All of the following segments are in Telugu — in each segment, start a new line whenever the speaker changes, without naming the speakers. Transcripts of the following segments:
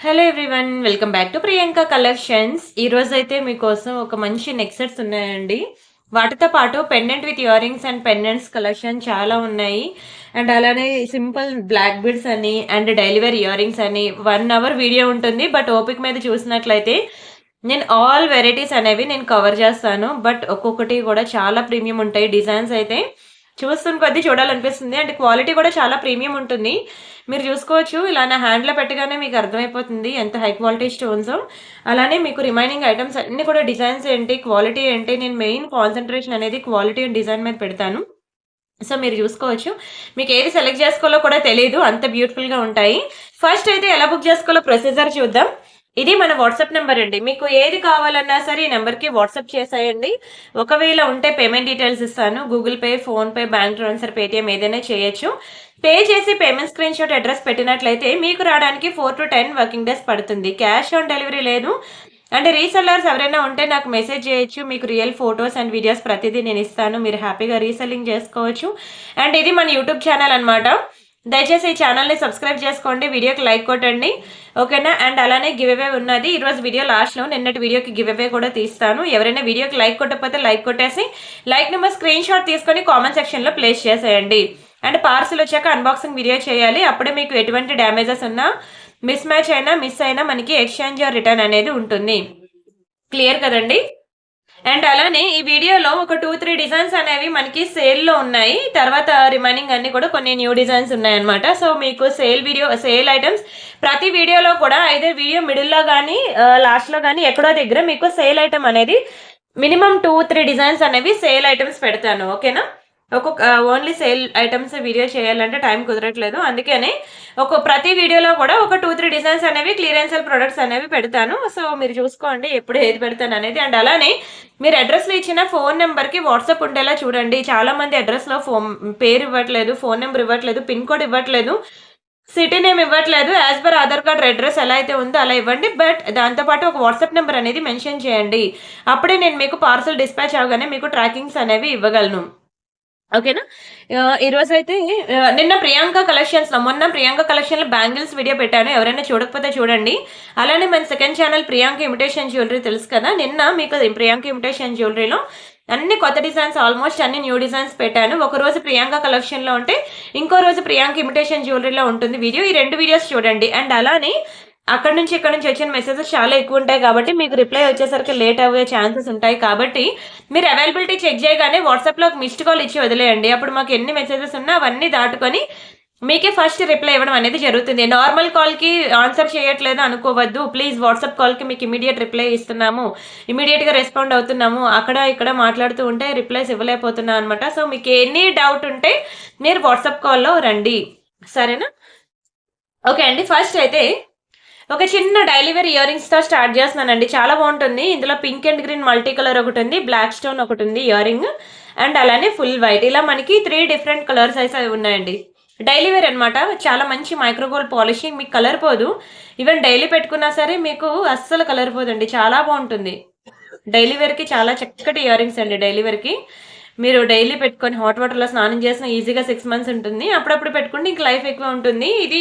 Hello everyone, welcome back to Priyanka collections. ఈ రోజు అయితే మీకోసం ఒక మంచి నెక్ సెట్స్ ఉన్నాయండి. వాటితో పాటు pendant with earrings and pendants collection చాలా ఉన్నాయి. అండ్ అలానే సింపుల్ బ్లాక్ బిడ్స్ అని and daily wear earrings అని 1 అవర్ వీడియో ఉంటుంది. బట్ ఓపిక మీద చూసినట్లయితే నేను ఆల్ వెరైటీస్ అనేవి నేను కవర్ చేస్తాను. బట్ ఒక్కొక్కటి కూడా చాలా ప్రీమియం ఉంటాయి. డిజైన్స్ అయితే చూస్తున్న కొద్దీ చూడాలనిపిస్తుంది. అండ్ క్వాలిటీ కూడా చాలా ప్రీమియం ఉంటుంది. మీరు చూసుకోవచ్చు, ఇలా నా హ్యాండ్లో పెట్టగానే మీకు అర్థమైపోతుంది ఎంత హై క్వాలిటీ స్టోన్స్. అలానే మీకు రిమైనింగ్ ఐటమ్స్ అన్ని కూడా డిజైన్స్ ఏంటి, క్వాలిటీ ఏంటి, నేను మెయిన్ కాన్సన్ట్రేషన్ అనేది క్వాలిటీ అండ్ డిజైన్ మీద పెడతాను. సో మీరు చూసుకోవచ్చు, మీకు ఏది సెలెక్ట్ చేసుకోవాలో కూడా తెలియదు, అంత బ్యూటిఫుల్గా ఉంటాయి. ఫస్ట్ అయితే ఎలా బుక్ చేసుకోవాలో ప్రొసీజర్ చూద్దాం. ఇది మన వాట్సాప్ నెంబర్ అండి. మీకు ఏది కావాలన్నా సరే ఈ నెంబర్కి వాట్సాప్ చేసేయండి. ఒకవేళ ఉంటే పేమెంట్ డీటెయిల్స్ ఇస్తాను. Google pay, PhonePe, bank transfer, Paytm ఏదైనా చేయొచ్చు. పే చేసి పేమెంట్ స్క్రీన్ షాట్ అడ్రస్ పెట్టినట్లయితే మీకు రావడానికి 4 to 10 వర్కింగ్ డేస్ పడుతుంది. క్యాష్ ఆన్ డెలివరీ లేదు. అంటే రీసెల్లర్స్ ఎవరైనా ఉంటే నాకు మెసేజ్ చేయొచ్చు. మీకు రియల్ ఫొటోస్ అండ్ వీడియోస్ ప్రతిదీ నేను ఇస్తాను. మీరు హ్యాపీగా రీసెల్లింగ్ చేసుకోవచ్చు. అండ్ ఇది మన యూట్యూబ్ ఛానల్ అనమాట. దయచేసి ఈ ఛానల్ని సబ్స్క్రైబ్ చేసుకోండి, వీడియోకి లైక్ కొట్టండి, ఓకేనా. అండ్ అలానే గివ్ అవే ఉన్నది ఈరోజు వీడియో లాస్ట్లో. నిన్నటి వీడియోకి గివ్ అవే కూడా తీస్తాను. ఎవరైనా వీడియోకి లైక్ కొట్టకపోతే లైక్ కొట్టేసి లైక్ నెంబర్ స్క్రీన్ షాట్ తీసుకొని కామెంట్ సెక్షన్లో ప్లేస్ చేసేయండి. అండ్ పార్సిల్ వచ్చాక అన్బాక్సింగ్ వీడియో చేయాలి. అప్పుడే మీకు ఎటువంటి డ్యామేజెస్ ఉన్నా, మిస్ మ్యాచ్ అయినా, మిస్ అయినా మనకి ఎక్స్చేంజ్ ఆర్ రిటర్న్ అనేది ఉంటుంది. క్లియర్ కదండి. అండ్ అలానే ఈ వీడియోలో ఒక 2-3 డిజైన్స్ అనేవి మనకి సేల్లో ఉన్నాయి. తర్వాత రిమైనింగ్ అన్ని కూడా కొన్ని న్యూ డిజైన్స్ ఉన్నాయన్నమాట. సో మీకు సేల్ ఐటమ్స్ ప్రతి వీడియోలో కూడా అయితే వీడియో మిడిల్లో కానీ లాస్ట్లో కానీ ఎక్కడో దగ్గర మీకు సేల్ ఐటమ్ అనేది మినిమం 2-3 డిజైన్స్ అనేవి సేల్ ఐటమ్స్ పెడతాను, ఓకేనా. ఓన్లీ సేల్ ఐటమ్స్ వీడియో చేయాలంటే టైం కుదరట్లేదు. అందుకనే ప్రతి వీడియోలో కూడా ఒక 2-3 డిజైన్స్ అనేవి క్లియరెన్స్ సేల్ ప్రొడక్ట్స్ అనేవి పెడతాను. సో మీరు చూసుకోండి ఎప్పుడు ఏది పెడతాను అనేది. అండ్ అలానే మీరు అడ్రస్లో ఇచ్చిన ఫోన్ నెంబర్కి వాట్సాప్ ఉండేలా చూడండి. చాలా మంది అడ్రస్లో పేరు ఇవ్వట్లేదు, ఫోన్ నెంబర్ ఇవ్వట్లేదు, పిన్ కోడ్ ఇవ్వట్లేదు, సిటీ నేమ్ ఇవ్వట్లేదు. As per Aadhaar card address ఎలా అయితే ఉందో అలా ఇవ్వండి. బట్ దాంతోపాటు ఒక వాట్సాప్ నెంబర్ అనేది మెన్షన్ చేయండి. అప్పుడే నేను మీకు పార్సల్ డిస్పాచ్ అవగానే మీకు ట్రాకింగ్స్ అనేవి ఇవ్వగలను, ఓకేనా. ఈరోజు అయితే మొన్న ప్రియాంక కలెక్షన్లో బ్యాంగిల్స్ వీడియో పెట్టాను. ఎవరైనా చూడకపోతే చూడండి. అలానే మన second channel Priyanka imitation jewellery తెలుసు కదా. నిన్న మీకు ప్రియాంక ఇమిటేషన్ జ్యువెలరీలో అన్ని కొత్త డిజైన్స్, ఆల్మోస్ట్ అన్ని న్యూ డిజైన్స్ పెట్టాను. ఒక రోజు ప్రియాంక కలెక్షన్లో ఉంటే ఇంకో రోజు ప్రియాంక ఇమిటేషన్ జ్యువెలరీలో ఉంటుంది వీడియో. ఈ 2 వీడియోస్ చూడండి. అండ్ అలానే ఇక్కడ నుంచి వచ్చిన మెసేజెస్ చాలా ఎక్కువ ఉంటాయి కాబట్టి మీకు రిప్లై వచ్చేసరికి లేట్ అయ్యే ఛాన్సెస్ ఉంటాయి. కాబట్టి మీరు అవైలబిలిటీ చెక్ చేయగానే వాట్సాప్లో ఒక మిస్డ్ కాల్ ఇచ్చి వదిలేయండి. అప్పుడు మాకు ఎన్ని మెసేజెస్ ఉన్నా అవన్నీ దాటుకొని మీకే ఫస్ట్ రిప్లై ఇవ్వడం అనేది జరుగుతుంది. నార్మల్ కాల్కి ఆన్సర్ చేయట్లేదు అనుకోవద్దు ప్లీజ్. వాట్సాప్ కాల్కి మీకు ఇమీడియట్ రిప్లై ఇస్తున్నాము, ఇమీడియట్గా రెస్పాండ్ అవుతున్నాము. అక్కడ ఇక్కడ మాట్లాడుతూ ఉంటే రిప్లైస్ ఇవ్వలేకపోతున్నాం అనమాట. సో మీకు ఎనీ డౌట్ ఉంటే మీరు వాట్సాప్ కాల్లో రండి, సరేనా. ఓకే అండి. ఫస్ట్ అయితే ఒక చిన్న డైలీ వేర్ ఇయర్ రింగ్స్తో స్టార్ట్ చేస్తున్నానండి. చాలా బాగుంటుంది. ఇందులో pink and green multi colour ఒకటి ఉంది, బ్లాక్ స్టోన్ ఒకటి ఉంది ఇయర్ రింగ్, అండ్ అలానే ఫుల్ వైట్. ఇలా మనకి 3 డిఫరెంట్ కలర్స్ అయితే ఉన్నాయండి. డైలీ వేర్ అనమాట. చాలా మంచి మైక్రోగోల్డ్ పాలిషింగ్, మీకు కలర్ పోదు. ఈవెన్ డైలీ పెట్టుకున్నా సరే మీకు అస్సలు కలర్ పోదండి, చాలా బాగుంటుంది. డైలీ వేర్కి చాలా చక్కటి ఇయర్ రింగ్స్ అండి. డైలీ వేర్కి మీరు డైలీ పెట్టుకొని హాట్ వాటర్లో స్నానం చేసిన ఈజీగా 6 months ఉంటుంది. అప్పుడప్పుడు పెట్టుకుంటే ఇంక లైఫ్ ఎక్కువ ఉంటుంది. ఇది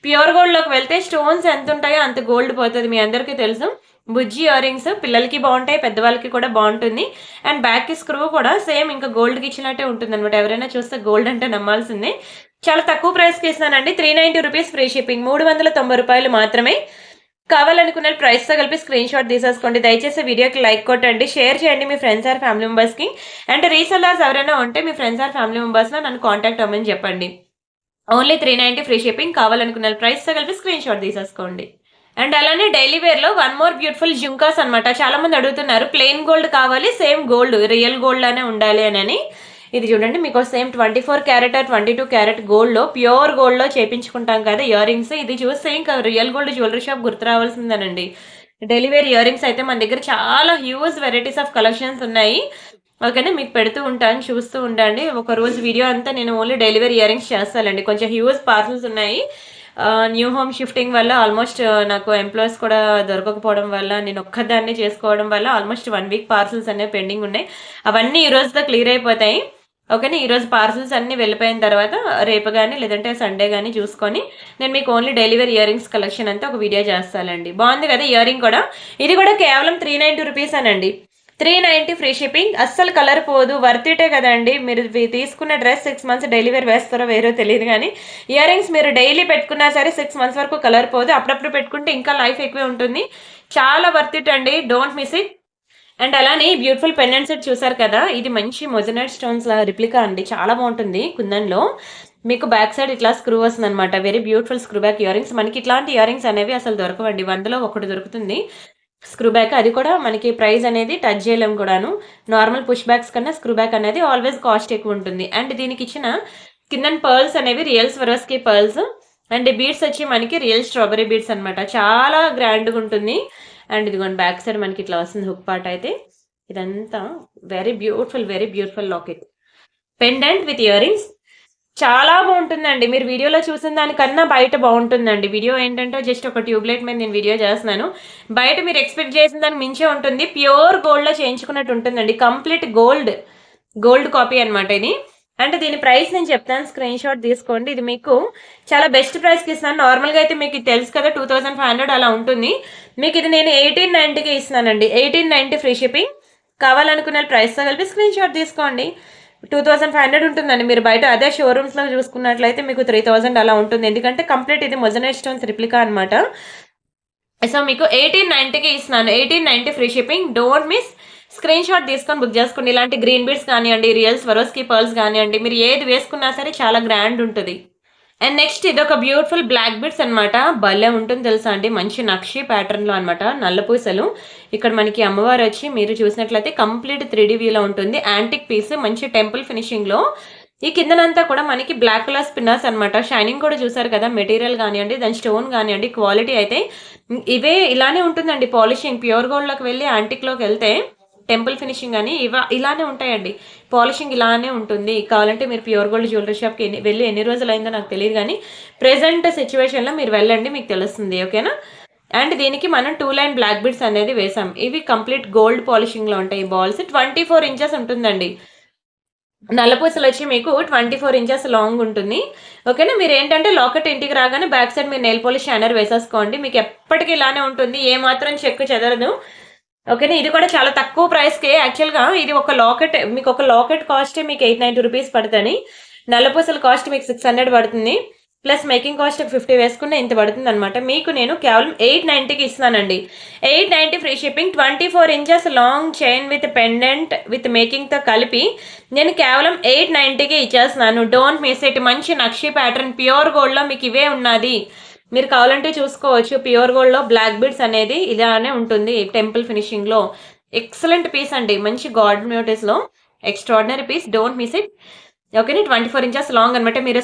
ప్యూర్ గోల్డ్లోకి వెళ్తే స్టోన్స్ ఎంత ఉంటాయో అంత గోల్డ్ పోతుంది, మీ అందరికీ తెలుసు. బుజ్జి ఇయర్ రింగ్స్ పిల్లలకి బాగుంటాయి, పెద్దవాళ్ళకి కూడా బాగుంటుంది. అండ్ బ్యాక్కి స్క్రూ కూడా సేమ్ ఇంకా గోల్డ్కి ఇచ్చినట్టే ఉంటుంది అనమాట. ఎవరైనా చూస్తే గోల్డ్ అంటే నమ్మాల్సిందే. చాలా తక్కువ ప్రైస్కి ఇస్తానండి. 390 రూపీస్ ఫ్రీ షిప్పింగ్, 390 రూపాయలు మాత్రమే. కావాలనుకున్న ప్రైస్తో కలిపి స్క్రీన్ షాట్ తీసేసుకోండి. దయచేసి వీడియోకి లైక్ కొట్టండి, షేర్ చేయండి మీ ఫ్రెండ్స్ ఆర్ ఫ్యామిలీ మెంబర్స్కి. అండ్ రీసెల్లర్స్ ఎవరైనా ఉంటే మీ ఫ్రెండ్స్ ఆర్ ఫ్యామిలీ మెంబర్స్లో నన్ను కాంటాక్ట్ అవ్వమని చెప్పండి. Only 390 free shipping. కావాలనుకున్న ప్రైస్తో కలిపి స్క్రీన్ షాట్ తీసేసుకోండి. అండ్ అలానే డైలీ వేర్లో 1 more బ్యూటిఫుల్ జుంకాస్ అనమాట. చాలా మంది అడుగుతున్నారు ప్లెయిన్ గోల్డ్ కావాలి, సేమ్ గోల్డ్ రియల్ గోల్డ్ అనే ఉండాలి అని. ఇది చూడండి, మీకు సేమ్ 24 క్యారెట్ 22 క్యారెట్ గోల్డ్లో, ప్యూర్ గోల్డ్లో చేయించుకుంటాం కదా ఇయర్ రింగ్స్. ఇది చూస్తే ఇంకా రియల్ గోల్డ్ జ్యువెలరీ షాప్ గుర్తు రావాల్సిందేనండి. డైలీ వేర్ ఇయర్ రింగ్స్ అయితే మన దగ్గర చాలా హ్యూజ్ వెరైటీస్ ఆఫ్ కలెక్షన్స్ ఉన్నాయి, ఓకేనా. మీకు పెడుతూ ఉంటాను, చూస్తూ ఉండండి. ఒక రోజు వీడియో అంతా నేను only daily wear earrings చేస్తానండి. కొంచెం హ్యూజ్ పార్సల్స్ ఉన్నాయి. న్యూ హోమ్ షిఫ్టింగ్ వల్ల ఆల్మోస్ట్ నాకు ఎంప్లాయీస్ కూడా దొరకకపోవడం వల్ల, నేను ఒక్కదాన్ని చేసుకోవడం వల్ల ఆల్మోస్ట్ 1 week పార్సల్స్ అనేవి పెండింగ్ ఉన్నాయి. అవన్నీ ఈ రోజుతో క్లియర్ అయిపోతాయి. ఓకేనా. ఈరోజు పార్సల్స్ అన్నీ వెళ్ళిపోయిన తర్వాత రేపు కానీ లేదంటే సండే కానీ చూసుకొని నేను మీకు only delivery ear rings collection అంతా ఒక వీడియో చేస్తానండి. బాగుంది కదా ఇయర్ రింగ్ కూడా. ఇది కూడా కేవలం 390 రూపీస్ అనండి. 390 ఫ్రీ షిప్పింగ్. అస్సలు కలర్ పోదు, వర్తిటే కదండి. మీరు తీసుకున్న డ్రెస్ 6 మంత్స్ డెలివరీ వేస్తారో వేరో తెలియదు కానీ ఇయర్ రింగ్స్ మీరు డైలీ పెట్టుకున్నా సరే 6 మంత్స్ వరకు కలర్ పోదు. అప్పుడప్పుడు పెట్టుకుంటే ఇంకా లైఫ్ ఎక్కువే ఉంటుంది. చాలా వర్తిట్ అండి, డోంట్ మిస్ ఇట్. అండ్ అలానే బ్యూటిఫుల్ పెండెంట్ సెట్ చూసారు కదా, ఇది మంచి మొజనైట్ స్టోన్స్ లా రిప్లికా అండి, చాలా బాగుంటుంది. కుందన్లో మీకు బ్యాక్ సైడ్ ఇట్లా స్క్రూ వస్తుంది అనమాట. Very beautiful screw back ear rings. మనకి ఇట్లాంటి ఇయర్ రింగ్స్ అనేవి అసలు దొరకవండి, 100లో ఒకటి దొరుకుతుంది స్క్రూ బ్యాక్. అది కూడా మనకి ప్రైస్ అనేది టచ్ చేయలేం కూడాను. నార్మల్ పుష్ బ్యాక్స్ కన్నా స్క్రూ బ్యాక్ అనేది ఆల్వేస్ కాస్ట్ ఎక్కువ ఉంటుంది. అండ్ దీనికి ఇచ్చిన కింద పర్ల్స్ అనేవి real Swarovski pearls. And beads వచ్చి మనకి రియల్ స్ట్రాబెరీ బీడ్స్ అనమాట. చాలా గ్రాండ్గా ఉంటుంది. అండ్ ఇదిగోండి బ్యాక్ సైడ్ మనకి ఇట్లా వస్తుంది హుక్ పార్ట్ అయితే. ఇదంతా very beautiful locket pendant with ear rings. చాలా బాగుంటుందండి. మీరు వీడియోలో చూసిన దానికన్నా బయట బాగుంటుందండి. వీడియో ఏంటంటే జస్ట్ ఒక ట్యూబ్లైట్ మీద నేను వీడియో చేస్తున్నాను. బయట మీరు ఎక్స్పెక్ట్ చేసిన దానికి మించే ఉంటుంది. ప్యూర్ గోల్డ్లో చేయించుకున్నట్టు ఉంటుందండి. కంప్లీట్ గోల్డ్ కాపీ అనమాట ఇది. అంటే దీని ప్రైస్ నేను చెప్తాను, స్క్రీన్ షాట్ తీసుకోండి. ఇది మీకు చాలా బెస్ట్ ప్రైస్కి ఇస్తున్నాను. నార్మల్గా అయితే మీకు ఇది తెలుసు కదా 2500 అలా ఉంటుంది. మీకు ఇది నేను 1890కి ఇస్తున్నానండి. 1890 ఫ్రీ షిప్పింగ్. కావాలనుకున్న ప్రైస్తో కలిపి స్క్రీన్ షాట్ తీసుకోండి. 2500 ఉంటుందండి. మీరు బయట అదే షోరూమ్స్లో చూసుకున్నట్లయితే మీకు 3000 అలా ఉంటుంది. ఎందుకంటే కంప్లీట్ ఇది మొజనైట్ స్టోన్స్ రిప్లికా అనమాట. సో మీకు 1890కి ఇస్తున్నాను. 1890 free shipping. Don't miss. Screen shot తీసుకొని బుక్ చేసుకోండి. ఇలాంటి గ్రీన్ బీడ్స్ కానివ్వండి, రియల్ స్వరోస్కి పర్ల్స్ కానివ్వండి, మీరు ఏది వేసుకున్నా సరే చాలా గ్రాండ్ ఉంటుంది. అండ్ నెక్స్ట్ ఇది ఒక బ్యూటిఫుల్ బ్లాక్ బీడ్స్ అనమాట. భలే ఉంటుంది తెలుసా అండి, మంచి నక్షి ప్యాటర్న్లో అనమాట. నల్ల పూసలు. ఇక్కడ మనకి అమ్మవారు వచ్చి మీరు చూసినట్లయితే కంప్లీట్ 3D వ్యూలో ఉంటుంది. యాంటిక్ పీస్, మంచి టెంపుల్ ఫినిషింగ్లో. ఈ కిందనంతా కూడా మనకి బ్లాక్ కలర్ స్పిన్నర్స్ అనమాట. షైనింగ్ కూడా చూసారు కదా, మెటీరియల్ కానివ్వండి, దాని స్టోన్ కానివ్వండి, క్వాలిటీ అయితే ఇవే ఇలానే ఉంటుందండి. పాలిషింగ్ ప్యూర్ గోల్డ్లోకి వెళ్ళి యాంటిక్లోకి వెళ్తే టెంపుల్ ఫినిషింగ్ అని ఇలానే ఉంటాయండి. పాలిషింగ్ ఇలానే ఉంటుంది. కావాలంటే మీరు ప్యూర్ గోల్డ్ జ్యువెలరీ షాప్కి వెళ్ళి ఎన్ని రోజులు అయిందో నాకు తెలియదు కానీ ప్రెసెంట్ సిచ్యువేషన్లో మీరు వెళ్ళండి, మీకు తెలుస్తుంది. ఓకేనా. అండ్ దీనికి మనం 2 లైన్ బ్లాక్ బీడ్స్ అనేది వేసాం. ఇవి కంప్లీట్ గోల్డ్ పాలిషింగ్లో ఉంటాయి. ఈ బాల్స్ 24 ఇంచెస్ ఉంటుందండి. నల్లపూసలు వచ్చి మీకు 24 ఇంచెస్ లాంగ్ ఉంటుంది. ఓకేనా. మీరు ఏంటంటే లాకెట్ ఇంటికి రాగానే బ్యాక్ సైడ్ మీరు నెయిల్ పాలిష్ షైనర్ వేసేసుకోండి. మీకు ఎప్పటికీ ఇలానే ఉంటుంది, ఏ మాత్రం చెక్కు చెదరదు. ఓకేనా. ఇది కూడా చాలా తక్కువ ప్రైస్కే. యాక్చువల్గా ఇది ఒక లాకెట్, మీకు ఒక లాకెట్ కాస్ట్ మీకు 890 రూపీస్ పడుతుంది. నల్లపూసల కాస్ట్ మీకు 600 పడుతుంది. ప్లస్ మేకింగ్ కాస్ట్ 50 వేసుకుంటే ఇంత పడుతుంది అనమాట. మీకు నేను కేవలం 890కి ఇస్తున్నానండి. 890 free shipping. 24 inches long chain with pendant with మేకింగ్తో కలిపి నేను కేవలం 890కి ఇచ్చేస్తున్నాను. Don't miss it. మంచి నక్షి ప్యాటర్న్ ప్యూర్ గోల్డ్లో మీకు ఇవే ఉన్నది. మీరు కావాలంటే చూసుకోవచ్చు. ప్యూర్ గోల్డ్లో బ్లాక్ బీడ్స్ అనేది ఇలానే ఉంటుంది టెంపుల్ ఫినిషింగ్లో. ఎక్సలెంట్ పీస్ అండి, మంచి గార్డెన్ మ్యూటెస్లో extraordinary piece. Don't miss it. ఓకేనా. 24 ఇంచెస్ లాంగ్ అనమాట. మీరు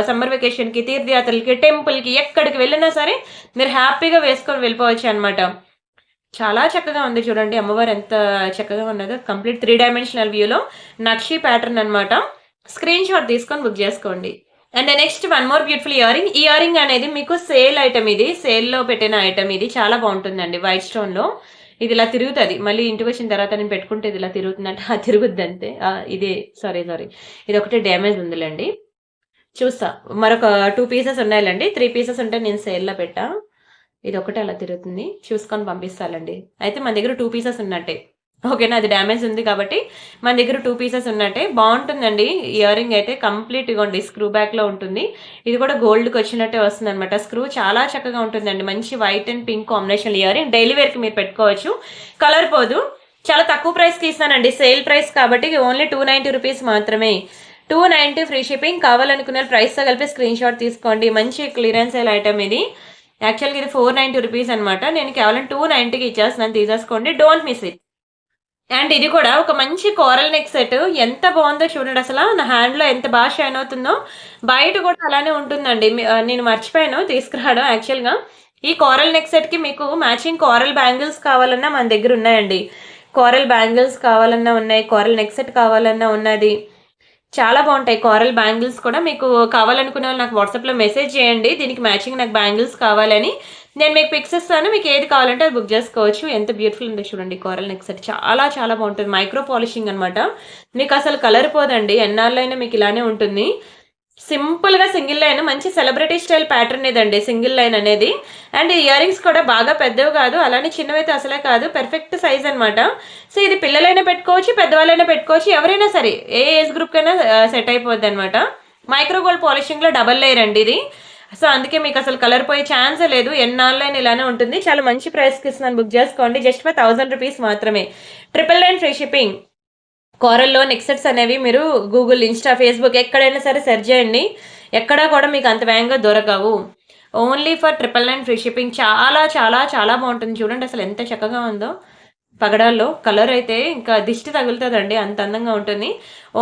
సమ్మర్ వెకేషన్కి, తీర్థయాత్రలకి, టెంపుల్కి ఎక్కడికి వెళ్ళినా సరే మీరు హ్యాపీగా వేసుకొని వెళ్ళిపోవచ్చు అనమాట. చాలా చక్కగా ఉంది చూడండి, అమ్మవారు ఎంత చక్కగా ఉన్నదో. కంప్లీట్ 3 డైమెన్షనల్ వ్యూలో నక్షి ప్యాటర్న్ అనమాట. స్క్రీన్ షాట్ తీసుకొని బుక్ చేసుకోండి. And next one more beautiful ear ring. ఈ ఇయర్ రింగ్ అనేది మీకు సేల్ ఐటమ్, ఇది సేల్లో పెట్టిన ఐటమ్. ఇది చాలా బాగుంటుందండి, వైట్ స్టోన్లో. ఇది ఇలా తిరుగుతుంది. మళ్ళీ ఇంటికి వచ్చిన తర్వాత నేను పెట్టుకుంటే ఇది ఇలా తిరుగుతుందంటే తిరుగుద్ది అంతే. ఇది సారీ ఇది ఒకటి డ్యామేజ్ ఉందిలేండి. చూస్తా, మరొక 2 పీసెస్ ఉన్నాయండి. 3 పీసెస్ ఉంటే నేను సేల్లో పెట్టా. ఇది ఒకటి అలా తిరుగుతుంది, చూసుకొని పంపిస్తానండి. అయితే మన దగ్గర 2 పీసెస్ ఉన్నట్టే. ఓకేనా. అది డ్యామేజ్ ఉంది కాబట్టి మన దగ్గర 2 పీసెస్ ఉన్నట్టే. బాగుంటుందండి ఇయర్ రింగ్ అయితే. కంప్లీట్ ఇవ్వండి స్క్రూ బ్యాక్లో ఉంటుంది. ఇది కూడా గోల్డ్కి వచ్చినట్టే వస్తుంది అనమాట. స్క్రూ చాలా చక్కగా ఉంటుందండి. మంచి white and pink combination ear ring. Daily వేర్కి మీరు పెట్టుకోవచ్చు, కలర్ పోదు. చాలా తక్కువ ప్రైస్కి ఇస్తానండి, సేల్ ప్రైస్ కాబట్టి. ఓన్లీ 290 రూపీస్ మాత్రమే. 290 ఫ్రీ షిప్పింగ్. కావాలనుకున్న ప్రైస్తో కలిపి స్క్రీన్ షాట్ తీసుకోండి. మంచి క్లియరెన్స్ సేల్ ఐటమ్ ఇది. యాక్చువల్గా ఇది 490 రూపీస్ అనమాట. నేను కేవలం 290కి ఇచ్చేస్తున్నాను, తీసేసుకోండి. Don't miss it. అండ్ ఇది కూడా ఒక మంచి కోరల్ నెక్ సెట్. ఎంత బాగుందో చూడండి, అసలు నా హ్యాండ్లో ఎంత బాగా షైన్ అవుతుందో. బయట కూడా అలానే ఉంటుందండి. నేను మర్చిపోయాను తీసుకురావడం. యాక్చువల్గా ఈ కోరల్ నెక్ సెట్కి మీకు మ్యాచింగ్ కోరల్ బ్యాంగిల్స్ కావాలన్నా మన దగ్గర ఉన్నాయండి. కోరల్ బ్యాంగిల్స్ కావాలన్నా ఉన్నాయి, కోరల్ నెక్ సెట్ కావాలన్నా ఉన్నది. చాలా బాగుంటాయి కోరల్ బ్యాంగిల్స్ కూడా. మీకు కావాలనుకునే వాళ్ళు నాకు వాట్సాప్లో మెసేజ్ చేయండి, దీనికి మ్యాచింగ్ నాకు బ్యాంగిల్స్ కావాలని. నేను మీకు పిక్స్ ఇస్తాను. మీకు ఏది కావాలంటే అది బుక్ చేసుకోవచ్చు. ఎంత బ్యూటిఫుల్ ఉందో చూడండి కోరల్ నెక్ సెట్. చాలా చాలా బాగుంటుంది. మైక్రో పాలిషింగ్ అనమాట. మీకు అసలు కలర్ పోదండి. ఎన్నాళ్ళైనా మీకు ఇలానే ఉంటుంది. సింపుల్‌గా సింగిల్ లైన్ మంచి సెలబ్రిటీ స్టైల్ ప్యాటర్న్ ఇదండి సింగిల్ లైన్ అనేది. అండ్ ఇయర్ రింగ్స్ కూడా బాగా పెద్దవి కాదు. అలానే చిన్నవైతే అసలే కాదు. పెర్ఫెక్ట్ సైజ్ అనమాట. సో ఇది పిల్లలైనా పెట్టుకోవచ్చు, పెద్దవాళ్ళైనా పెట్టుకోవచ్చు. ఎవరైనా సరే ఏ ఏజ్ గ్రూప్‌కైనా సెట్ అయిపోద్దనమాట. మైక్రో గోల్డ్ పాలిషింగ్‌లో డబుల్ లేయర్ అండి ఇది. సో అందుకే మీకు అసలు కలర్ పోయే ఛాన్సే లేదు. ఎన్నాళ్ళైనా ఇలానే ఉంటుంది. చాలా మంచి ప్రైస్‌కి ఇస్తున్నాను. బుక్ చేసుకోండి. జస్ట్ ఫర్ ₹1000 మాత్రమే. 999 ఫ్రీ షిప్పింగ్. కోరల్లో నెక్ సెట్స్ అనేవి మీరు గూగుల్, ఇన్స్టా, ఫేస్బుక్ ఎక్కడైనా సరే సెర్చ్ చేయండి. ఎక్కడా కూడా మీకు అంత వేగంగా దొరకవు. Only for 999 free shipping. చాలా చాలా చాలా బాగుంటుంది. చూడండి అసలు ఎంత చక్కగా ఉందో. పగడాల్లో కలర్ అయితే ఇంకా దిష్టి తగులుతుందండి. అంత అందంగా ఉంటుంది.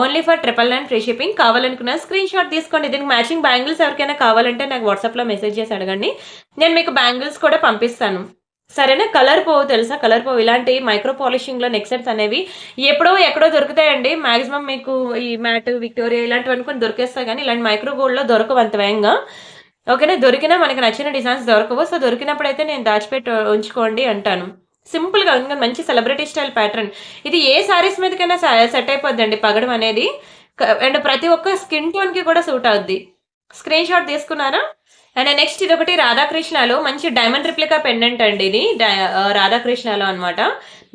Only for 999 free shipping. కావాలనుకున్న స్క్రీన్ షాట్ తీసుకోండి. దీనికి మ్యాచింగ్ బ్యాంగిల్స్ ఎవరికైనా కావాలంటే నాకు వాట్సాప్లో మెసేజ్ చేసి అడగండి. నేను మీకు బ్యాంగిల్స్ కూడా పంపిస్తాను. సరేనా? కలర్ పోవు తెలుసా? కలర్ పోవు. ఇలాంటి మైక్రో పాలిషింగ్‌లో నెక్ సెట్స్ అనేవి ఎప్పుడో ఎక్కడో దొరుకుతాయండి. మాక్సిమం మీకు ఈ మ్యాట్, విక్టోరియా ఇలాంటివన్నీ కొన్ని దొరికేస్తాయి గానీ, ఇలాంటి మైక్రో గోల్డ్‌లో దొరకవు అంత వేగంగా. ఓకేనా? దొరికినా మనకి నచ్చిన డిజైన్స్ దొరకవు. సో, దొరికినప్పుడైతే నేను దాచిపెట్టి ఉంచుకోండి అంటాను. సింపుల్‌గా ఇంకా మంచి సెలబ్రిటీ స్టైల్ ప్యాటర్న్. ఇది ఏ సారీస్ మీదకైనా సెట్ అయిపోద్దండి పగడం అనేది. అండ్ ప్రతి ఒక్క స్కిన్ టోన్‌కి కూడా సూట్ అవుద్ది. స్క్రీన్ షాట్ తీసుకున్నారా? అండ్ నెక్స్ట్ ఇదొకటి రాధాకృష్ణలో మంచి డైమండ్ రిప్లికా పెండెంట్ అండి ఇది. రాధాకృష్ణలో అనమాట.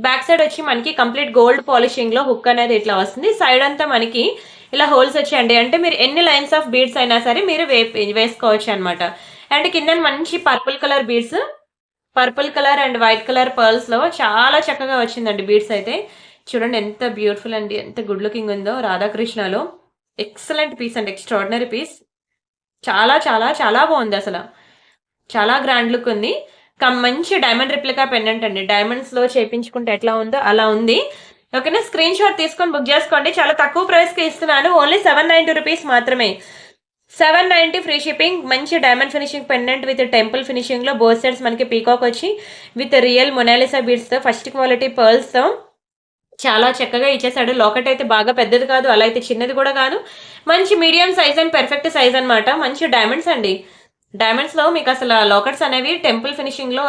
బ్యాక్ సైడ్ వచ్చి మనకి కంప్లీట్ గోల్డ్ పాలిషింగ్ లో హుక్ అనేది ఇట్లా వస్తుంది. సైడ్ అంతా మనకి ఇలా హోల్స్ వచ్చాయండి. అంటే మీరు ఎన్ని లైన్స్ ఆఫ్ బీడ్స్ అయినా సరే మీరు వేసుకోవచ్చు అనమాట. అండ్ కింద మంచి purple colour beads, purple colour and white colour pearls లో చాలా చక్కగా వచ్చిందండి బీడ్స్ అయితే. చూడండి ఎంత బ్యూటిఫుల్ అండి, ఎంత గుడ్ లుకింగ్ ఉందో. రాధాకృష్ణలో ఎక్సలెంట్ పీస్ అండి, ఎక్స్ట్రాడినరీ పీస్. చాలా చాలా చాలా బాగుంది అసలు. చాలా గ్రాండ్ లుక్ ఉంది. మంచి డైమండ్ రిప్లికా పెండెంట్ అండి. డైమండ్స్ లో చేపించుకుంటే ఎట్లా ఉందో అలా ఉంది. ఓకేనా? స్క్రీన్ షాట్ తీసుకొని బుక్ చేసుకోండి. చాలా తక్కువ ప్రైస్ కి ఇస్తున్నాను. ఓన్లీ ₹790 మాత్రమే. 790 ఫ్రీ షిప్పింగ్. మంచి diamond finishing pendant with temple finishing లో బోత్ సైడ్స్ మనకి పీకాక్ వచ్చి విత్ రియల్ మొనాలిసా బీడ్స్ తో ఫస్ట్ క్వాలిటీ పర్ల్స్ తో చాలా చక్కగా ఇచ్చేసాడు. లాకెట్ అయితే బాగా పెద్దది కాదు, అలా అయితే చిన్నది కూడా కాదు. మంచి medium size and perfect size అనమాట. మంచి డైమండ్స్ అండి. డైమండ్స్ లో మీకు అసలు లాకెట్స్ అనేవి టెంపుల్ ఫినిషింగ్ లో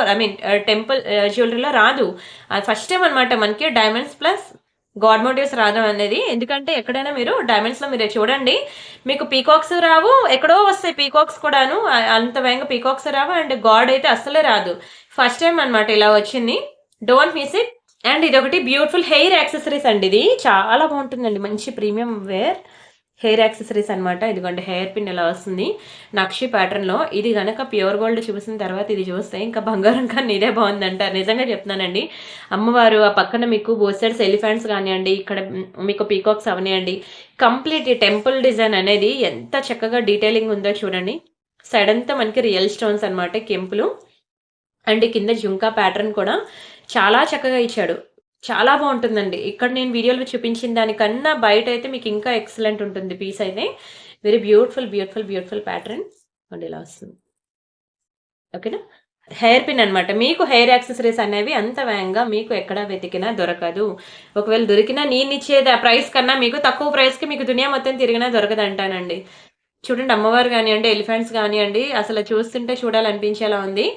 టెంపుల్ జ్యువెలరీలో రాదు. అది ఫస్ట్ టైం అనమాట మనకి డైమండ్స్ ప్లస్ గాడ్ మోటివ్స్ రావడం అనేది. ఎందుకంటే ఎక్కడైనా మీరు డైమండ్స్ లో మీరు చూడండి, మీకు పీకాక్స్ రావు, ఎక్కడో వస్తాయి పీకాక్స్ కూడాను. అంత వేగంగా పీకాక్స్ రావు. అండ్ గాడ్ అయితే అస్సలే రాదు. ఫస్ట్ టైం అనమాట ఇలా వచ్చింది. Don't miss it. అండ్ ఇది ఒకటి బ్యూటిఫుల్ హెయిర్ యాక్సెసరీస్ అండి. ఇది చాలా బాగుంటుందండి. మంచి ప్రీమియం వేర్ హెయిర్ యాక్సెసరీస్ అనమాట. ఇదిగోండి హెయిర్ పిన్ ఇలా వస్తుంది నక్షి ప్యాటర్న్ లో. ఇది కనుక ప్యూర్ గోల్డ్ చూసిన తర్వాత ఇది చూస్తే ఇంకా బంగారం కన్నా ఇదే బాగుందంటారు. నిజంగా చెప్తున్నానండి. అమ్మవారు ఆ పక్కన మీకు బోత్ సైడ్స్ ఎలిఫెంట్స్ కానివ్వండి, ఇక్కడ మీకు పీకాక్స్ అవనివ్వండి, కంప్లీట్ ఈ టెంపుల్ డిజైన్ అనేది ఎంత చక్కగా డీటెయిలింగ్ ఉందో చూడండి. సైడ్ అంతా మనకి రియల్ స్టోన్స్ అనమాట, కెంపులు. అండ్ కింద జుంకా ప్యాటర్న్ కూడా చాలా చక్కగా ఇచ్చాడు. చాలా బాగుంటుందండి. ఇక్కడ నేను వీడియోలో చూపించిన దానికన్నా బయట అయితే మీకు ఇంకా ఎక్సలెంట్ ఉంటుంది పీస్ అయితే. Very beautiful beautiful beautiful pattern and ఇలా వస్తుంది. ఓకేనా? హెయిర్ పిన్ అనమాట. మీకు హెయిర్ యాక్సెసరీస్ అనేవి అంత వేగంగా మీకు ఎక్కడ వెతికినా దొరకదు. ఒకవేళ దొరికినా నేను ఇచ్చేది ఆ ప్రైస్ కన్నా మీకు తక్కువ ప్రైస్కి మీకు దునియా మొత్తం తిరిగినా దొరకదంటానండి. చూడండి అమ్మవారు కానివ్వండి, ఎలిఫెంట్స్ కానివ్వండి, అసలు చూస్తుంటే చూడాలనిపించేలా ఉంది.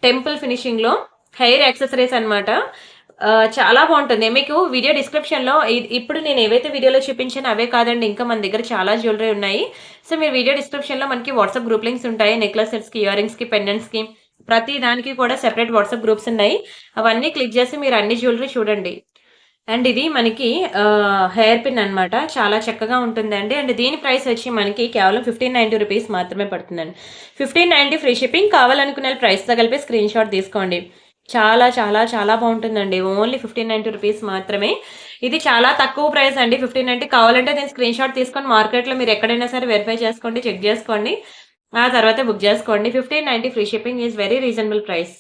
టెంపుల్ ఫినిషింగ్ లో హెయిర్ యాక్సెసరీస్ అనమాట. చాలా బాగుంటుంది. మీకు వీడియో డిస్క్రిప్షన్లో ఇప్పుడు నేను ఏవైతే వీడియోలో చూపించానో అవే కాదండి, ఇంకా మన దగ్గర చాలా జ్యువెలరీ ఉన్నాయి. సో మీరు వీడియో డిస్క్రిప్షన్లో మనకి వాట్సాప్ గ్రూప్ లింక్స్ ఉంటాయి. నెక్లెస్ సెట్స్కి, ఇయర్ రింగ్స్కి, పెండెంట్స్కి, ప్రతి దానికి కూడా సెపరేట్ వాట్సాప్ గ్రూప్స్ ఉన్నాయి. అవన్నీ క్లిక్ చేసి మీరు అన్ని జ్యువెలరీ చూడండి. అండ్ ఇది మనకి హెయిర్ పిన్ అనమాట. చాలా చక్కగా ఉంటుందండి. అండ్ దీని ప్రైస్ వచ్చి మనకి కేవలం ₹1590 మాత్రమే పడుతుందండి. 1590 ఫ్రీ షిప్పింగ్. కావాలనుకునే ప్రైస్తో కలిపి స్క్రీన్ షాట్ తీసుకోండి. చాలా చాలా చాలా బాగుంటుందండి. ఓన్లీ ₹1590 మాత్రమే. ఇది చాలా తక్కువ ప్రైస్ అండి. 1590. కావాలంటే నేను స్క్రీన్ షాట్ తీసుకొని మార్కెట్లో మీరు ఎక్కడైనా సరే వెరిఫై చేసుకోండి, చెక్ చేసుకోండి, ఆ తర్వాత బుక్ చేసుకోండి. 1590 free shipping is very reasonable price.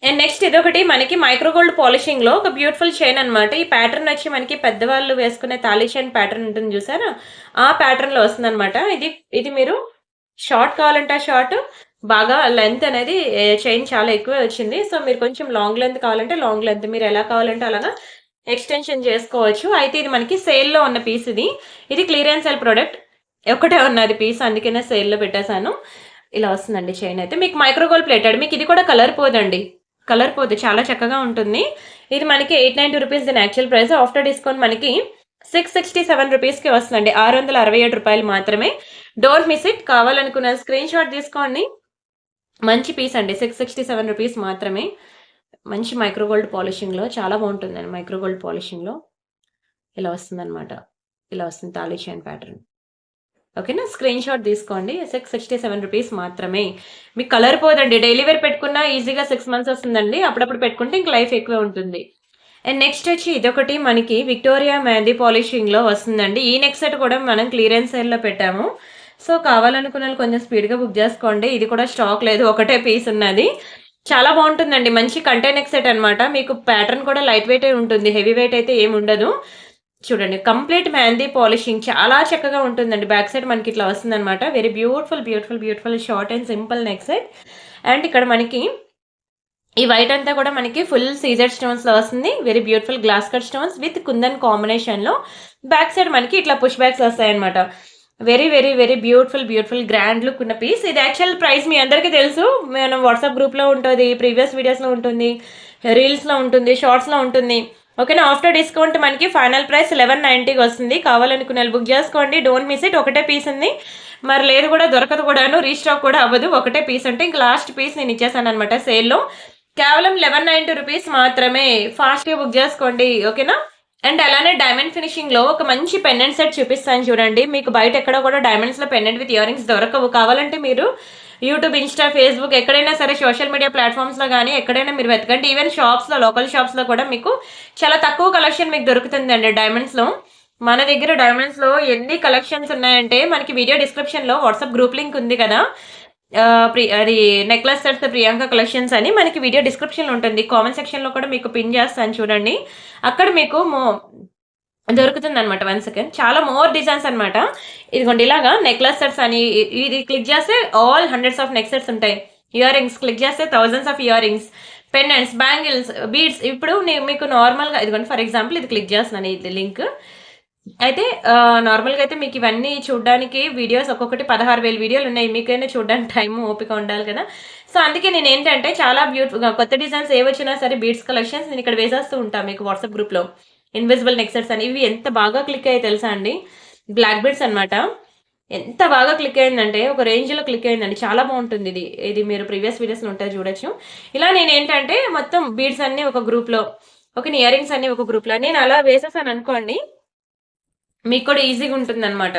And next ఇదొకటి మనకి మైక్రో గోల్డ్ పాలిషింగ్ లో ఒక బ్యూటిఫుల్ చైన్ అనమాట. ఈ ప్యాటర్న్ వచ్చి మనకి పెద్దవాళ్ళు వేసుకునే తాళీ చైన్ ప్యాటర్న్ ఉంటుంది చూసారా, ఆ ప్యాటర్న్ లో వస్తుంది అనమాట. ఇది మీరు షార్ట్ కావాలంటే షార్ట్, బాగా లెంత్ అనేది చైన్ చాలా ఎక్కువ వచ్చింది. సో మీరు కొంచెం లాంగ్ లెంత్ కావాలంటే లాంగ్ లెంత్, మీరు ఎలా కావాలంటే అలాగా ఎక్స్టెన్షన్ చేసుకోవచ్చు. అయితే ఇది మనకి సేల్లో ఉన్న పీస్. ఇది క్లియరెన్స్ సేల్ ప్రోడక్ట్. ఒకటే ఉన్నది పీస్, అందుకనే సేల్లో పెట్టేశాను. ఇలా వస్తుందండి చైన్ అయితే. మీకు మైక్రో గోల్డ్ ప్లేటెడ్. మీకు ఇది కూడా కలర్ పోదండి. కలర్ పోదు. చాలా చక్కగా ఉంటుంది. ఇది మనకి 890 రూపీస్ దీని యాక్చువల్ ప్రైస్. ఆఫ్టర్ డిస్కౌంట్ మనకి 667 రూపీస్‌కి వస్తుందండి. 667 రూపాయలు మాత్రమే. Don't miss it. కావాలనుకున్న స్క్రీన్ షాట్ తీసుకోండి. మంచి పీస్ అండి. 667 రూపీస్ మాత్రమే. మంచి మైక్రో గోల్డ్ పాలిషింగ్‌లో చాలా బాగుంటుందండి. మైక్రో గోల్డ్ పాలిషింగ్‌లో ఇలా వస్తుందన్నమాట. ఇలా వస్తుంది తాళి చైన్ ప్యాటర్న్. ఓకేనా? స్క్రీన్ షాట్ తీసుకోండి. 667 రూపీస్ మాత్రమే. మీకు కలర్ పోదండి. డైలీ వేర్ పెట్టుకున్నా ఈజీగా 6 మంత్స్ వస్తుందండి. అప్పుడప్పుడు పెట్టుకుంటే ఇంక లైఫ్ ఎక్కువే ఉంటుంది. అండ్ నెక్స్ట్ వచ్చి ఇదొకటి మనకి విక్టోరియా మెహందీ పాలిషింగ్‌లో వస్తుందండి. ఈ నెక్ సెట్ కూడా మనం క్లియరెన్స్ సేల్‌లో పెట్టాము. సో కావాలనుకున్న వాళ్ళు కొంచెం స్పీడ్‌గా బుక్ చేసుకోండి. ఇది కూడా స్టాక్ లేదు. ఒకటే పీస్ ఉన్నది. చాలా బాగుంటుందండి. మంచి కంటే నెక్ సెట్ అన్నమాట. మీకు ప్యాటర్న్ కూడా లైట్ వెయిటే ఉంటుంది. హెవీ వెయిట్ అయితే ఏమి ఉండదు. చూడండి కంప్లీట్ మెహందీ పాలిషింగ్ చాలా చక్కగా ఉంటుందండి. బ్యాక్ సైడ్ మనకి ఇట్లా వస్తుందన్నమాట. Very beautiful beautiful beautiful short and simple neck set. And ఇక్కడ మనకి ఈ వైట్ అంతా కూడా మనకి ఫుల్ సీజెడ్ స్టోన్స్ లో వస్తుంది. Very beautiful glass cut stones with kundan combination లో బ్యాక్ సైడ్ మనకి ఇట్లా పుష్ బ్యాక్స్ వస్తాయి అనమాట. Very very very beautiful beautiful grand look ఉన్న పీస్. ఇది యాక్చువల్ ప్రైస్ మీ అందరికీ తెలుసు. మనం వాట్సాప్ గ్రూప్ లో ఉంటుంది, ప్రీవియస్ వీడియోస్ లో ఉంటుంది, రీల్స్ లో ఉంటుంది, షార్ట్స్ లో ఉంటుంది. ఓకేనా? ఆఫ్టర్ డిస్కౌంట్ మనకి ఫైనల్ ప్రైస్ 1190కి వస్తుంది. కావాలనుకునే బుక్ చేసుకోండి. Don't miss it. ఒకటే పీస్ ఉంది. మరి లేదు కూడా దొరకదు కూడాను. రీస్టాక్ కూడా అవ్వదు. ఒకటే పీస్ అంటే ఇంక లాస్ట్ పీస్ నేను ఇచ్చేసాను అనమాట సేల్లో. కేవలం 1190 రూపీస్ మాత్రమే. ఫాస్ట్గా బుక్ చేసుకోండి. ఓకేనా? అండ్ అలానే డైమండ్ ఫినిషింగ్ లో ఒక మంచి పెండెంట్ సెట్ చూపిస్తాను చూడండి. మీకు బయట ఎక్కడ కూడా డైమండ్స్ లో పెండెంట్ విత్ ఇయర్ రింగ్స్ దొరకవు. కావాలంటే మీరు యూట్యూబ్, ఇన్స్టా, ఫేస్బుక్ ఎక్కడైనా సరే సోషల్ మీడియా ప్లాట్ఫామ్స్ లో కానీ ఎక్కడైనా మీరు వెతకండి. ఈవెన్ షాప్స్ లో, లోకల్ షాప్స్ లో కూడా మీకు చాలా తక్కువ కలెక్షన్ మీకు దొరుకుతుందండి డైమండ్స్ లో. మన దగ్గర డైమండ్స్ లో ఎన్ని కలెక్షన్స్ ఉన్నాయంటే మనకి వీడియో డిస్క్రిప్షన్ లో వాట్సాప్ గ్రూప్ లింక్ ఉంది కదా. అది నెక్లెస్ సెట్స్ ప్రియాంక కలెక్షన్స్ అని మనకి వీడియో డిస్క్రిప్షన్ లో ఉంటుంది. కామెంట్ సెక్షన్ లో కూడా మీకు పిన్ చేస్తాను చూడండి. అక్కడ మీకు దొరుకుతుంది అనమాట. 1 సెకండ్. చాలా మోర్ డిజైన్స్ అనమాట. ఇదిగోండి ఇలాగా నెక్లెస్ సెట్స్ అని ఇది క్లిక్ చేస్తే all hundreds of neck sets ఉంటాయి. ఇయర్ రింగ్స్ క్లిక్ చేస్తే thousands of ear rings, pendants, bangles, beads. ఇప్పుడు మీకు నార్మల్గా ఇదిగోండి ఫర్ ఎగ్జాంపుల్ ఇది క్లిక్ చేస్తున్నాను ఇది లింక్. అయితే నార్మల్గా అయితే మీకు ఇవన్నీ చూడడానికి వీడియోస్ ఒక్కొక్కటి 16,000 వీడియోలు ఉన్నాయి. మీకైనా చూడడానికి టైం ఓపిక ఉండాలి కదా. సో అందుకే నేను ఏంటంటే చాలా బ్యూటిఫుల్గా కొత్త డిజైన్స్ ఏ వచ్చినా సరే బీడ్స్ కలెక్షన్స్ నేను ఇక్కడ వేసేస్తూ ఉంటాను మీకు వాట్సాప్ గ్రూప్లో. ఇన్విజిబుల్ నెక్ సెట్స్ అని ఇవి ఎంత బాగా క్లిక్ అయ్యాయి తెలుసా అండి. బ్లాక్ బీడ్స్ అనమాట. ఎంత బాగా క్లిక్ అయిందంటే ఒక రేంజ్లో క్లిక్ అయిందండి. చాలా బాగుంటుంది ఇది. ఇది మీరు ప్రీవియస్ వీడియోస్లో ఉంటుంది చూడొచ్చు. ఇలా నేను ఏంటంటే మొత్తం బీడ్స్ అన్ని ఒక గ్రూప్లో, ఒక ఇయర్ రింగ్స్ అన్ని ఒక గ్రూప్లో నేను అలా వేసేసాను అనుకోండి, మీకు కూడా ఈజీగా ఉంటుంది అనమాట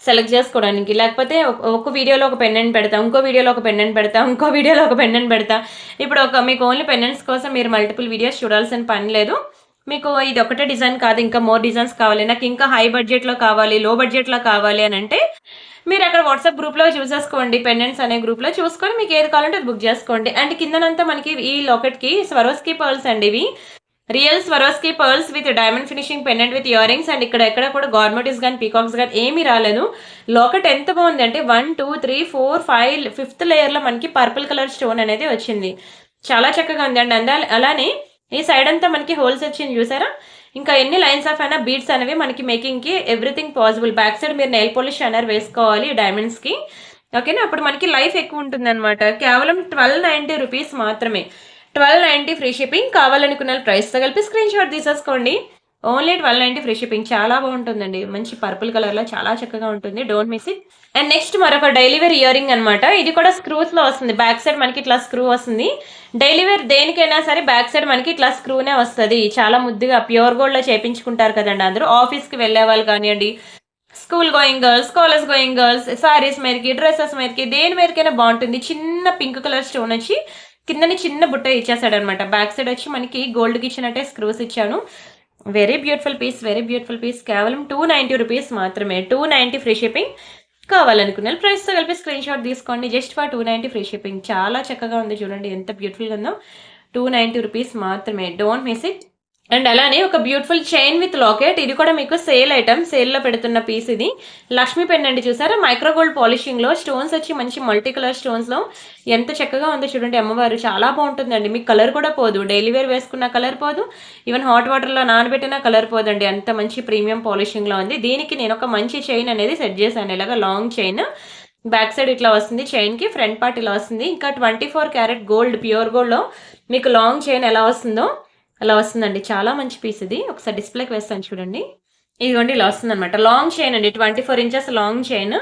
సెలెక్ట్ చేసుకోవడానికి. లేకపోతే ఒక వీడియోలో ఒక పెండెంట్ పెడతా, ఇంకో వీడియోలో ఒక పెండెంట్ పెడతా, ఇంకో వీడియోలో ఒక పెండెంట్ పెడతా. ఇప్పుడు మీకు ఓన్లీ పెండెంట్స్ కోసం మీరు మల్టిపుల్ వీడియోస్ చూడాల్సిన పని లేదు. మీకు ఇది ఒకటే డిజైన్ కాదు, ఇంకా మోర్ డిజైన్స్ కావాలి, నాకు ఇంకా హై బడ్జెట్లో కావాలి, లో బడ్జెట్లో కావాలి అని అంటే మీరు అక్కడ వాట్సాప్ గ్రూప్లో చూసేసుకోండి. పెండెంట్స్ అనే గ్రూప్లో చూసుకొని మీకు ఏది కావాలంటే అది బుక్ చేసుకోండి. అండ్ కిందనంతా మనకి ఈ లాకెట్కి స్వరోస్కి పర్ల్స్ అండి. ఇవి real Swarovski pearls with diamond finishing pendant with earrings. And ఇక్కడ ఎక్కడ కూడా గార్మెంట్స్ కానీ పీకాక్స్ కానీ ఏమీ రాలేదు. లాకెట్ ఎంత బాగుంది అంటే 1 2 3 4 5 5th లేయర్లో మనకి పర్పుల్ కలర్ స్టోన్ అనేది వచ్చింది. చాలా చక్కగా ఉంది అండి. అలానే ఈ సైడ్ అంతా మనకి హోల్స్ వచ్చింది చూసారా. ఇంకా ఎన్ని లైన్స్ ఆఫ్ అయినా బీడ్స్ అనేవి మనకి మేకింగ్కి ఎవ్రీథింగ్ పాసిబుల్. బ్యాక్ సైడ్ మీరు నెయిల్ పాలిష్ షైనర్ వేసుకోవాలి డైమండ్స్కి. ఓకేనా? అప్పుడు మనకి లైఫ్ ఎక్కువ ఉంటుంది అనమాట. కేవలం 1290 రూపీస్ మాత్రమే. 1290 ఫ్రీ షిప్పింగ్. కావాలనుకున్న ప్రైస్తో కలిపి స్క్రీన్ షాట్ తీసేసుకోండి. Only 1290 free shipping. చాలా బాగుంటుందండి. మంచి పర్పుల్ కలర్లో చాలా చక్కగా ఉంటుంది. Don't miss it. And next మరొక డైలీ వేర్ ఇయర్ రింగ్ అనమాట. ఇది కూడా స్క్రూస్లో వస్తుంది. బ్యాక్ సైడ్ మనకి ఇట్లా స్క్రూ వస్తుంది. డైలీ వేర్ దేనికైనా సరే బ్యాక్ సైడ్ మనకి ఇట్లా స్క్రూనే వస్తుంది. చాలా ముద్దుగా ప్యూర్ గోల్డ్లో చేయించుకుంటారు కదండి అందరూ. ఆఫీస్కి వెళ్ళే వాళ్ళు కానివ్వండి, school going girls, college going girls, saris మీదకి, డ్రెస్సెస్ మీదకి, దేని మీదకైనా బాగుంటుంది. చిన్న పింక్ కలర్ స్టోన్ వచ్చి కిందని చిన్న బుట్ట ఇచ్చేసాడు అనమాట. బ్యాక్ సైడ్ వచ్చి మనకి గోల్డ్కి ఇచ్చినట్టే స్క్రూస్ ఇచ్చాను. Very beautiful piece, very beautiful piece. కేవలం 290 రూపీస్ మాత్రమే. 290 ఫ్రీ షిప్పింగ్. కావాలనుకున్న ప్రైస్తో కలిపి స్క్రీన్ షాట్ తీసుకోండి. Just for 290 free shipping. చాలా చక్కగా ఉంది చూడండి, ఎంత బ్యూటిఫుల్గా ఉందో. 290 రూపీస్ మాత్రమే. Don't miss it. అండ్ అలానే ఒక బ్యూటిఫుల్ చైన్ విత్ లాకెట్. ఇది కూడా మీకు సేల్ ఐటమ్, సేల్లో పెడుతున్న పీస్. ఇది లక్ష్మీ పెండెంట్ చూసారా. మైక్రో గోల్డ్ పాలిషింగ్లో స్టోన్స్ వచ్చి మంచి మల్టీ కలర్ స్టోన్స్లో ఎంత చక్కగా ఉందో చూడండి. అమ్మవారు చాలా బాగుంటుందండి. మీకు కలర్ కూడా పోదు. డైలీ వేర్ వేసుకున్న కలర్ పోదు, ఈవెన్ హాట్ వాటర్లో నానబెట్టినా కలర్ పోదండి. అంత మంచి ప్రీమియం పాలిషింగ్లో ఉంది. దీనికి నేను ఒక మంచి చైన్ అనేది సెట్ చేశాను. ఇలాగా లాంగ్ చైన్. బ్యాక్ సైడ్ ఇట్లా వస్తుంది చైన్కి, ఫ్రంట్ పార్ట్ ఇలా వస్తుంది. ఇంకా 24 క్యారెట్ గోల్డ్, ప్యూర్ గోల్డ్లో మీకు లాంగ్ చైన్ ఎలా వస్తుందో అలా వస్తుందండి. చాలా మంచి పీస్ ఇది. ఒకసారి డిస్ప్లేకి వేస్తాను చూడండి. ఇదిగోండి ఇలా వస్తుంది అనమాట. లాంగ్ చైన్ అండి, 24 ఇంచెస్ లాంగ్ చైన్.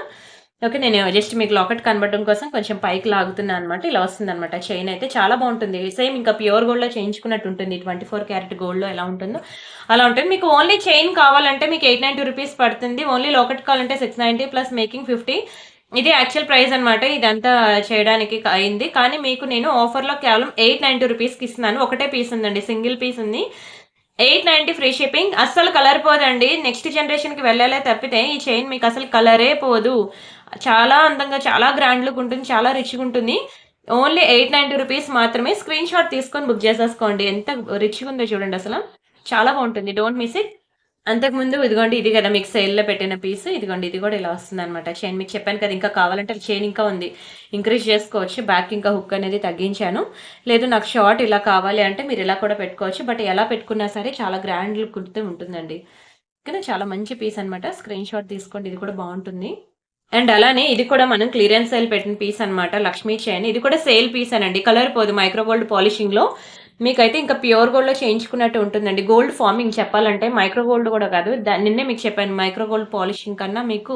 ఓకే, నేను జస్ట్ మీకు లాకెట్ కనబడడం కోసం కొంచెం పైకి లాగుతున్నాను అనమాట. ఇలా వస్తుంది అనమాట చైన్ అయితే చాలా బాగుంటుంది. సేమ్ ఇంకా ప్యూర్ గోల్డ్లో చేయించుకున్నట్టు ఉంటుంది. 24 క్యారెట్ గోల్డ్లో ఎలా ఉంటుందో అలా ఉంటుంది. మీకు ఓన్లీ చైన్ కావాలంటే మీకు 890 రూపీస్ పడుతుంది. ఓన్లీ లాకెట్ కావాలంటే 690 ప్లస్ మేకింగ్ 50. ఇది యాక్చువల్ ప్రైస్ అనమాట. ఇదంతా చేయడానికి అయింది. కానీ మీకు నేను ఆఫర్లో కేవలం 890 రూపీస్కి ఇస్తున్నాను. ఒకటే పీస్ ఉందండి, సింగిల్ పీస్ ఉంది. 890 ఫ్రీ షిప్పింగ్. అస్సలు కలర్ పోదండి. నెక్స్ట్ జనరేషన్కి వెళ్ళాలే తప్పితే ఈ చైన్ మీకు అసలు కలరే పోదు. చాలా అందంగా, చాలా గ్రాండ్ లుక్ ఉంటుంది, చాలా రిచ్గా ఉంటుంది. ఓన్లీ 890 రూపీస్ మాత్రమే. స్క్రీన్ షాట్ తీసుకొని బుక్ చేసేసుకోండి. ఎంత రిచ్గా ఉందో చూడండి, అసలు చాలా బాగుంటుంది. Don't miss it. అంతకుముందు ఇదిగోండి, ఇది కదా మీకు సేల్లో పెట్టిన పీస్. ఇదిగోండి, ఇది కూడా ఇలా వస్తుంది అనమాట చైన్. మీకు చెప్పాను కదా, ఇంకా కావాలంటే చైన్ ఇంకా ఉంది, ఇంక్రీజ్ చేసుకోవచ్చు. బ్యాక్ ఇంకా హుక్ అనేది తగ్గించాను. లేదు నాకు షార్ట్ ఇలా కావాలి అంటే మీరు ఇలా కూడా పెట్టుకోవచ్చు. బట్ ఎలా పెట్టుకున్నా సరే చాలా గ్రాండ్ లుక్ ఉంటుందండి. కానీ చాలా మంచి పీస్ అనమాట. స్క్రీన్ షాట్ తీసుకోండి, ఇది కూడా బాగుంటుంది. అండ్ అలానే ఇది కూడా మనం క్లియరెన్స్ సేల్ పెట్టిన పీస్ అనమాట, లక్ష్మీ చైన్. ఇది కూడా సేల్ పీస్ అనండి, కలర్ పోదు. మైక్రో గోల్డ్ పాలిషింగ్ లో మీకైతే ఇంకా ప్యూర్ గోల్డ్ లో చేయించుకున్నట్టు ఉంటుందండి. గోల్డ్ ఫార్మింగ్ చెప్పాలంటే మైక్రో గోల్డ్ కూడా కాదు, నిన్నే మీకు చెప్పాను మైక్రో గోల్డ్ పాలిషింగ్ కన్నా మీకు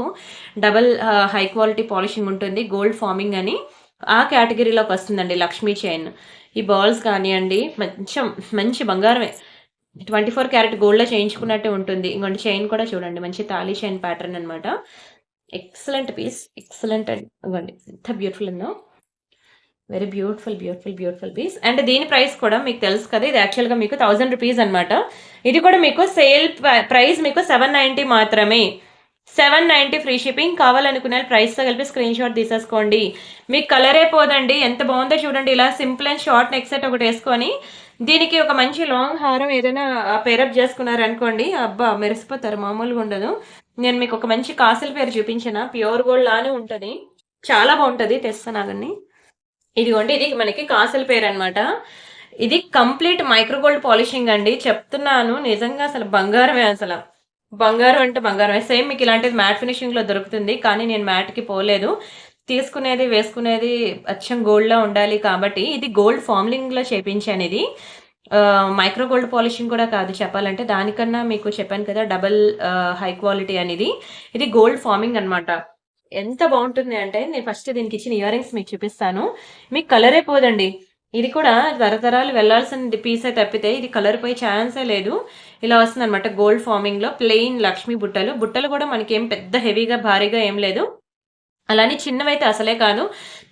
డబల్ హై క్వాలిటీ పాలిషింగ్ ఉంటుంది గోల్డ్ ఫార్మింగ్ అని. ఆ కేటగిరీలోకి వస్తుందండి లక్ష్మీ చైన్. ఈ బాల్స్ కానివ్వండి మంచి బంగారమే. 24 క్యారెట్ గోల్డ్ లో చేయించుకున్నట్టు ఉంటుంది. ఇంకొంటి చైన్ కూడా చూడండి, మంచి తాళీ చైన్ ప్యాటర్న్ అనమాట. ఎక్సలెంట్ పీస్, ఎక్సలెంట్ అండి. ఇవ్వండి ఎంత బ్యూటిఫుల్ ఉందో, very beautiful beautiful beautiful piece. And దీని ప్రైస్ కూడా మీకు తెలుసు కదా, ఇది యాక్చువల్గా మీకు 1000 రూపీస్ అనమాట. ఇది కూడా మీకు సేల్ ప్రైస్ మీకు 790 మాత్రమే. 790 ఫ్రీ షిప్పింగ్. కావాలనుకునే ప్రైస్తో కలిపి స్క్రీన్ షాట్ తీసేసుకోండి. మీకు కలరే పోదండి. ఎంత బాగుందో చూడండి. ఇలా simple and short neck set ఒకటి వేసుకొని దీనికి ఒక మంచి లాంగ్ హారం ఏదైనా పేరప్ చేసుకున్నారనుకోండి, అబ్బా మెరిసిపోతారు, మామూలుగా ఉండదు. నేను మీకు ఒక మంచి కాసుల పేరు చూపించిన, ప్యూర్ గోల్డ్ లానే ఉంటుంది, చాలా బాగుంటుంది. తెస్తానాగండి. ఇదిగోండి, ఇది మనకి కాసుల పేరు అనమాట. ఇది కంప్లీట్ మైక్రో గోల్డ్ పాలిషింగ్ అండి, చెప్తున్నాను నిజంగా అసలు బంగారమే. అసలు బంగారం అంటే బంగారమే. సేమ్ మీకు ఇలాంటిది మ్యాట్ ఫినిషింగ్ లో దొరుకుతుంది, కానీ నేను మ్యాట్కి పోలేదు. తీసుకునేది వేసుకునేది అచ్చం గోల్డ్ లా ఉండాలి కాబట్టి ఇది గోల్డ్ ఫార్మింగ్ లో చేపించాను. ఇది మైక్రో గోల్డ్ పాలిషింగ్ కూడా కాదు చెప్పాలంటే, దానికన్నా మీకు చెప్పాను కదా డబల్ హై క్వాలిటీ అనేది. ఇది గోల్డ్ ఫార్మింగ్ అనమాట. ఎంత బాగుంటుంది అంటే, నేను ఫస్ట్ దీనికి ఇచ్చిన ఇయర్ రింగ్స్ మీకు చూపిస్తాను. మీకు కలరే పోదండి. ఇది కూడా తరతరాలు వెళ్లాల్సిన పీసే తప్పితే ఇది కలర్ పోయి ఛాన్సే లేదు. ఇలా వస్తుంది అనమాట గోల్డ్ ఫార్మింగ్ లో. ప్లెయిన్ లక్ష్మీ బుట్టలు. బుట్టలు కూడా మనకి ఏం పెద్ద హెవీగా భారీగా ఏం లేదు, అలానే చిన్నవైతే అసలే కాదు.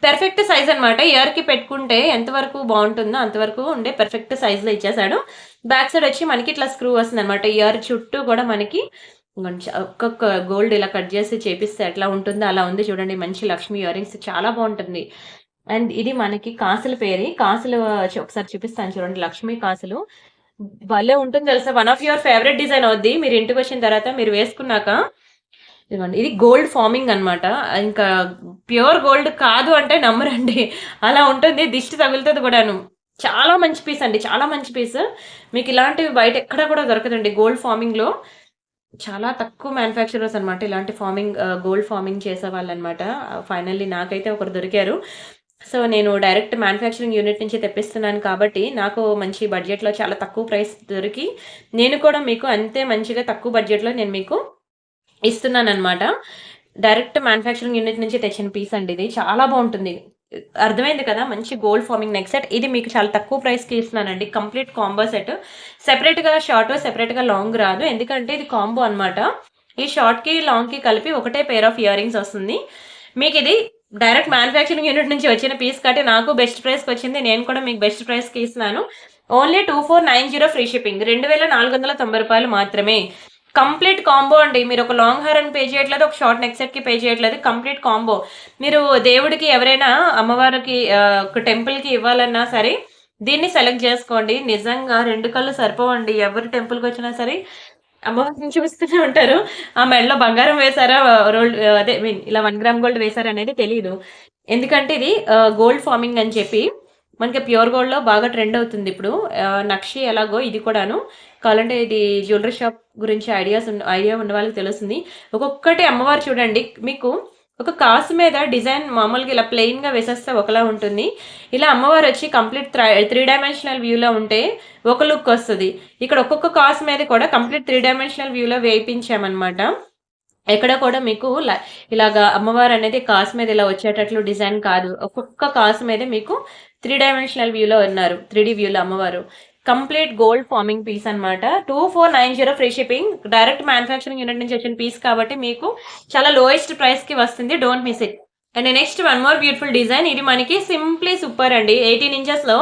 పెర్ఫెక్ట్ సైజ్ అనమాట. ఇయర్ కి పెట్టుకుంటే ఎంతవరకు బాగుంటుందో అంతవరకు ఉండే పెర్ఫెక్ట్ సైజ్ లో ఇచ్చేసాడు. బ్యాక్ సైడ్ వచ్చి మనకి ఇట్లా స్క్రూ వస్తుంది అనమాట. ఇయర్ చుట్టూ కూడా మనకి ఒక్కొక్క గోల్డ్ ఇలా కట్ చేసి చేపిస్తే ఎట్లా ఉంటుందో అలా ఉంది చూడండి. మంచి లక్ష్మీ ఇయర్ రింగ్స్, చాలా బాగుంటుంది. అండ్ ఇది మనకి కాసుల పేరు. కాసులు ఒకసారి చూపిస్తాను చూడండి. లక్ష్మీ కాసులు భలే ఉంటుంది తెలుసా. One of your favourite design అవుద్ది మీరు ఇంటికి వచ్చిన తర్వాత, మీరు వేసుకున్నాక. ఇదిగోండి, ఇది గోల్డ్ ఫార్మింగ్ అనమాట. ఇంకా ప్యూర్ గోల్డ్ కాదు అంటే నమ్మరండి, అలా ఉంటుంది. దిష్టి తగులుతుంది కూడాను. చాలా మంచి పీస్ అండి, చాలా మంచి పీస్. మీకు ఇలాంటివి బయట ఎక్కడ కూడా దొరకదండి. గోల్డ్ ఫార్మింగ్ లో చాలా తక్కువ మ్యానుఫ్యాక్చరర్స్ అనమాట ఇలాంటి ఫార్మింగ్, గోల్డ్ ఫార్మింగ్ చేసే వాళ్ళు అనమాట. ఫైనల్లీ నాకైతే ఒకరు దొరికారు. సో నేను డైరెక్ట్ మ్యానుఫ్యాక్చరింగ్ యూనిట్ నుంచి తెప్పిస్తున్నాను కాబట్టి నాకు మంచి బడ్జెట్లో చాలా తక్కువ ప్రైస్ దొరికి, నేను కూడా మీకు అంతే మంచిగా తక్కువ బడ్జెట్లో నేను మీకు ఇస్తున్నాను అనమాట. డైరెక్ట్ మ్యానుఫ్యాక్చరింగ్ యూనిట్ నుంచి తెచ్చిన పీస్ అండి. ఇది చాలా బాగుంటుంది. అర్థమైంది కదా, మంచి గోల్డ్ ఫార్మింగ్ నెక్ సెట్. ఇది మీకు చాలా తక్కువ ప్రైస్కి ఇస్తున్నానండి. Complete combo set. సెపరేట్గా షార్ట్, సెపరేట్గా లాంగ్ రాదు, ఎందుకంటే ఇది కాంబో అనమాట. ఈ షార్ట్కి లాంగ్కి కలిపి ఒకటే పేర్ ఆఫ్ ఇయర్ రింగ్స్ వస్తుంది. మీకు ఇది డైరెక్ట్ మ్యానుఫ్యాక్చరింగ్ యూనిట్ నుంచి వచ్చిన పీస్ కాబట్టి నాకు బెస్ట్ ప్రైస్కి వచ్చింది. నేను కూడా మీకు బెస్ట్ ప్రైస్కి ఇస్తున్నాను. Only 2490 free shipping. 2490 రూపాయలు మాత్రమే. కంప్లీట్ కాంబో అండి. మీరు ఒక లాంగ్ హార్ పే చేయట్లేదు, ఒక షార్ట్ నెక్ సెట్ కి పే చేయట్లేదు. Complete combo. మీరు దేవుడికి ఎవరైనా అమ్మవారికి ఒక టెంపుల్ కి ఇవ్వాలన్నా సరే దీన్ని సెలెక్ట్ చేసుకోండి. నిజంగా 2 కళ్ళు సరిపోవండి. ఎవరి టెంపుల్కి వచ్చినా సరే అమ్మవారిని చూపిస్తూనే ఉంటారు. ఆ మెడలో బంగారం వేసారా, అదే మీన్ ఇలా 1 గ్రామ్ గోల్డ్ వేసారా అనేది తెలియదు. ఎందుకంటే ఇది గోల్డ్ ఫార్మింగ్ అని చెప్పి మనకి ప్యూర్ గోల్డ్లో బాగా ట్రెండ్ అవుతుంది ఇప్పుడు. నక్షి ఎలాగో ఇది కూడాను. కావాలంటే ఇది జ్యువెలరీ షాప్ గురించి ఐడియా ఉన్న వాళ్ళకి తెలుస్తుంది. ఒక్కొక్కటి అమ్మవారు చూడండి, మీకు ఒక కాసు మీద డిజైన్ మామూలుగా ఇలా ప్లెయిన్గా వేసేస్తే ఒకలా ఉంటుంది. ఇలా అమ్మవారు వచ్చి కంప్లీట్ 3 డైమెన్షనల్ వ్యూలో ఉంటే ఒక లుక్ వస్తుంది. ఇక్కడ ఒక్కొక్క కాసు మీద కూడా కంప్లీట్ 3 డైమెన్షనల్ వ్యూలో వేయించామన్నమాట. ఎక్కడ కూడా మీకు ఇలాగా అమ్మవారు అనేది కాసు మీద ఇలా వచ్చేటట్లు డిజైన్ కాదు. ఒక్కొక్క కాసు మీద మీకు 3 డైమెన్షనల్ వ్యూలో ఉన్నారు. 3D వ్యూలో అమ్మవారు. కంప్లీట్ గోల్డ్ ఫార్మింగ్ పీస్ అనమాట. 2490 free shipping. Direct manufacturing unit నుంచి వచ్చిన పీస్ కాబట్టి మీకు చాలా లోయెస్ట్ ప్రైస్కి వస్తుంది. Don't miss it. And next one more beautiful design. ఇది మనకి సింప్లీ సూపర్ అండి. 18 ఇంచెస్లో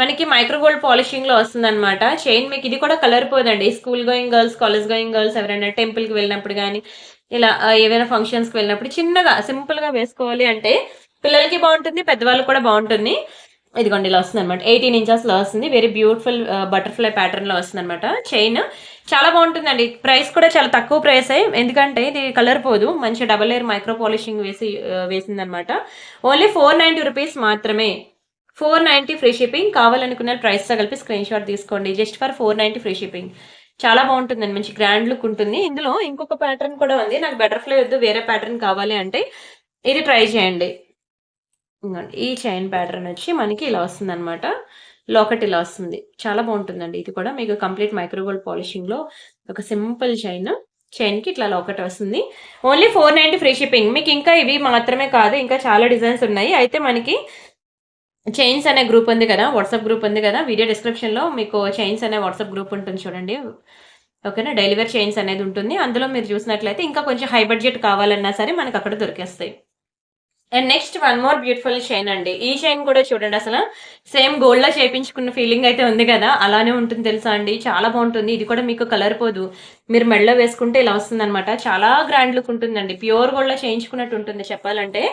మనకి మైక్రో గోల్డ్ పాలిషింగ్ లో వస్తుంది అనమాట. చైన్ మీకు ఇది కూడా కలర్ పోదండి. School going girls, college going girls ఎవరైనా టెంపుల్ కి వెళ్ళినప్పుడు కానీ ఇలా ఏవైనా ఫంక్షన్స్ కి వెళ్ళినప్పుడు చిన్నగా సింపుల్ గా వేసుకోవాలి అంటే పిల్లలకి బాగుంటుంది, పెద్దవాళ్ళకి కూడా బాగుంటుంది. ఇదిగోండి ఇలా వస్తుంది అనమాట. 18 ఇంచెస్ లో వస్తుంది. వెరీ బ్యూటిఫుల్ బటర్ఫ్లై ప్యాటర్న్ లో వస్తుంది అనమాట. చైన్ చాలా బాగుంటుందండి. ప్రైస్ కూడా చాలా తక్కువ ప్రైస్ ఎందుకంటే ఇది కలర్ పోదు. మంచి డబల్ లేయర్ మైక్రో పాలిషింగ్ వేసింది అనమాట. ఓన్లీ 490 రూపీస్ మాత్రమే. 490 ఫ్రీ షిప్పింగ్. కావాలనుకున్న ప్రైస్తో కలిపి స్క్రీన్ షాట్ తీసుకోండి. Just for 490 free shipping. చాలా బాగుంటుందండి. మంచి గ్రాండ్ లుక్ ఉంటుంది. ఇందులో ఇంకొక ప్యాటర్న్ కూడా ఉంది. నాకు బటర్ఫ్లై వద్దు, వేరే ప్యాటర్న్ కావాలి అంటే ఇది ట్రై చేయండి. ఈ చైన్ ప్యాటర్న్ వచ్చి మనకి ఇలా వస్తుంది అనమాట. లాకెట్ ఇలా వస్తుంది. చాలా బాగుంటుందండి. ఇది కూడా మీకు కంప్లీట్ మైక్రోగోల్డ్ పాలిషింగ్ లో ఒక సింపుల్ చైన్ కి ఇట్లా లాకెట్ వస్తుంది. Only 490 free shipping. మీకు ఇంకా ఇవి మాత్రమే కాదు, ఇంకా చాలా డిజైన్స్ ఉన్నాయి. అయితే మనకి చైన్స్ అనే గ్రూప్ ఉంది కదా, వాట్సాప్ గ్రూప్ ఉంది కదా, వీడియో డిస్క్రిప్షన్లో మీకు చైన్స్ అనే వాట్సాప్ గ్రూప్ ఉంటుంది చూడండి. ఓకేనా, డైలీ వేర్ చైన్స్ అనేది ఉంటుంది. అందులో మీరు చూసినట్లయితే ఇంకా కొంచెం హై బడ్జెట్ కావాలన్నా సరే మనకు అక్కడ దొరికేస్తాయి. And next one more beautiful chain అండి. ఈ చైన్ కూడా చూడండి, అసలు సేమ్ గోల్డ్ లా చేయించుకున్న ఫీలింగ్ అయితే ఉంది కదా, అలానే ఉంటుంది తెలుసా అండి. చాలా బాగుంటుంది. ఇది కూడా మీకు కలర్ పోదు. మీరు మెడలో వేసుకుంటే ఇలా వస్తుంది అనమాట. చాలా గ్రాండ్ లుక్ ఉంటుందండి. ప్యూర్ గోల్డ్ లా చేయించుకున్నట్టు ఉంటుంది చెప్పాలంటే.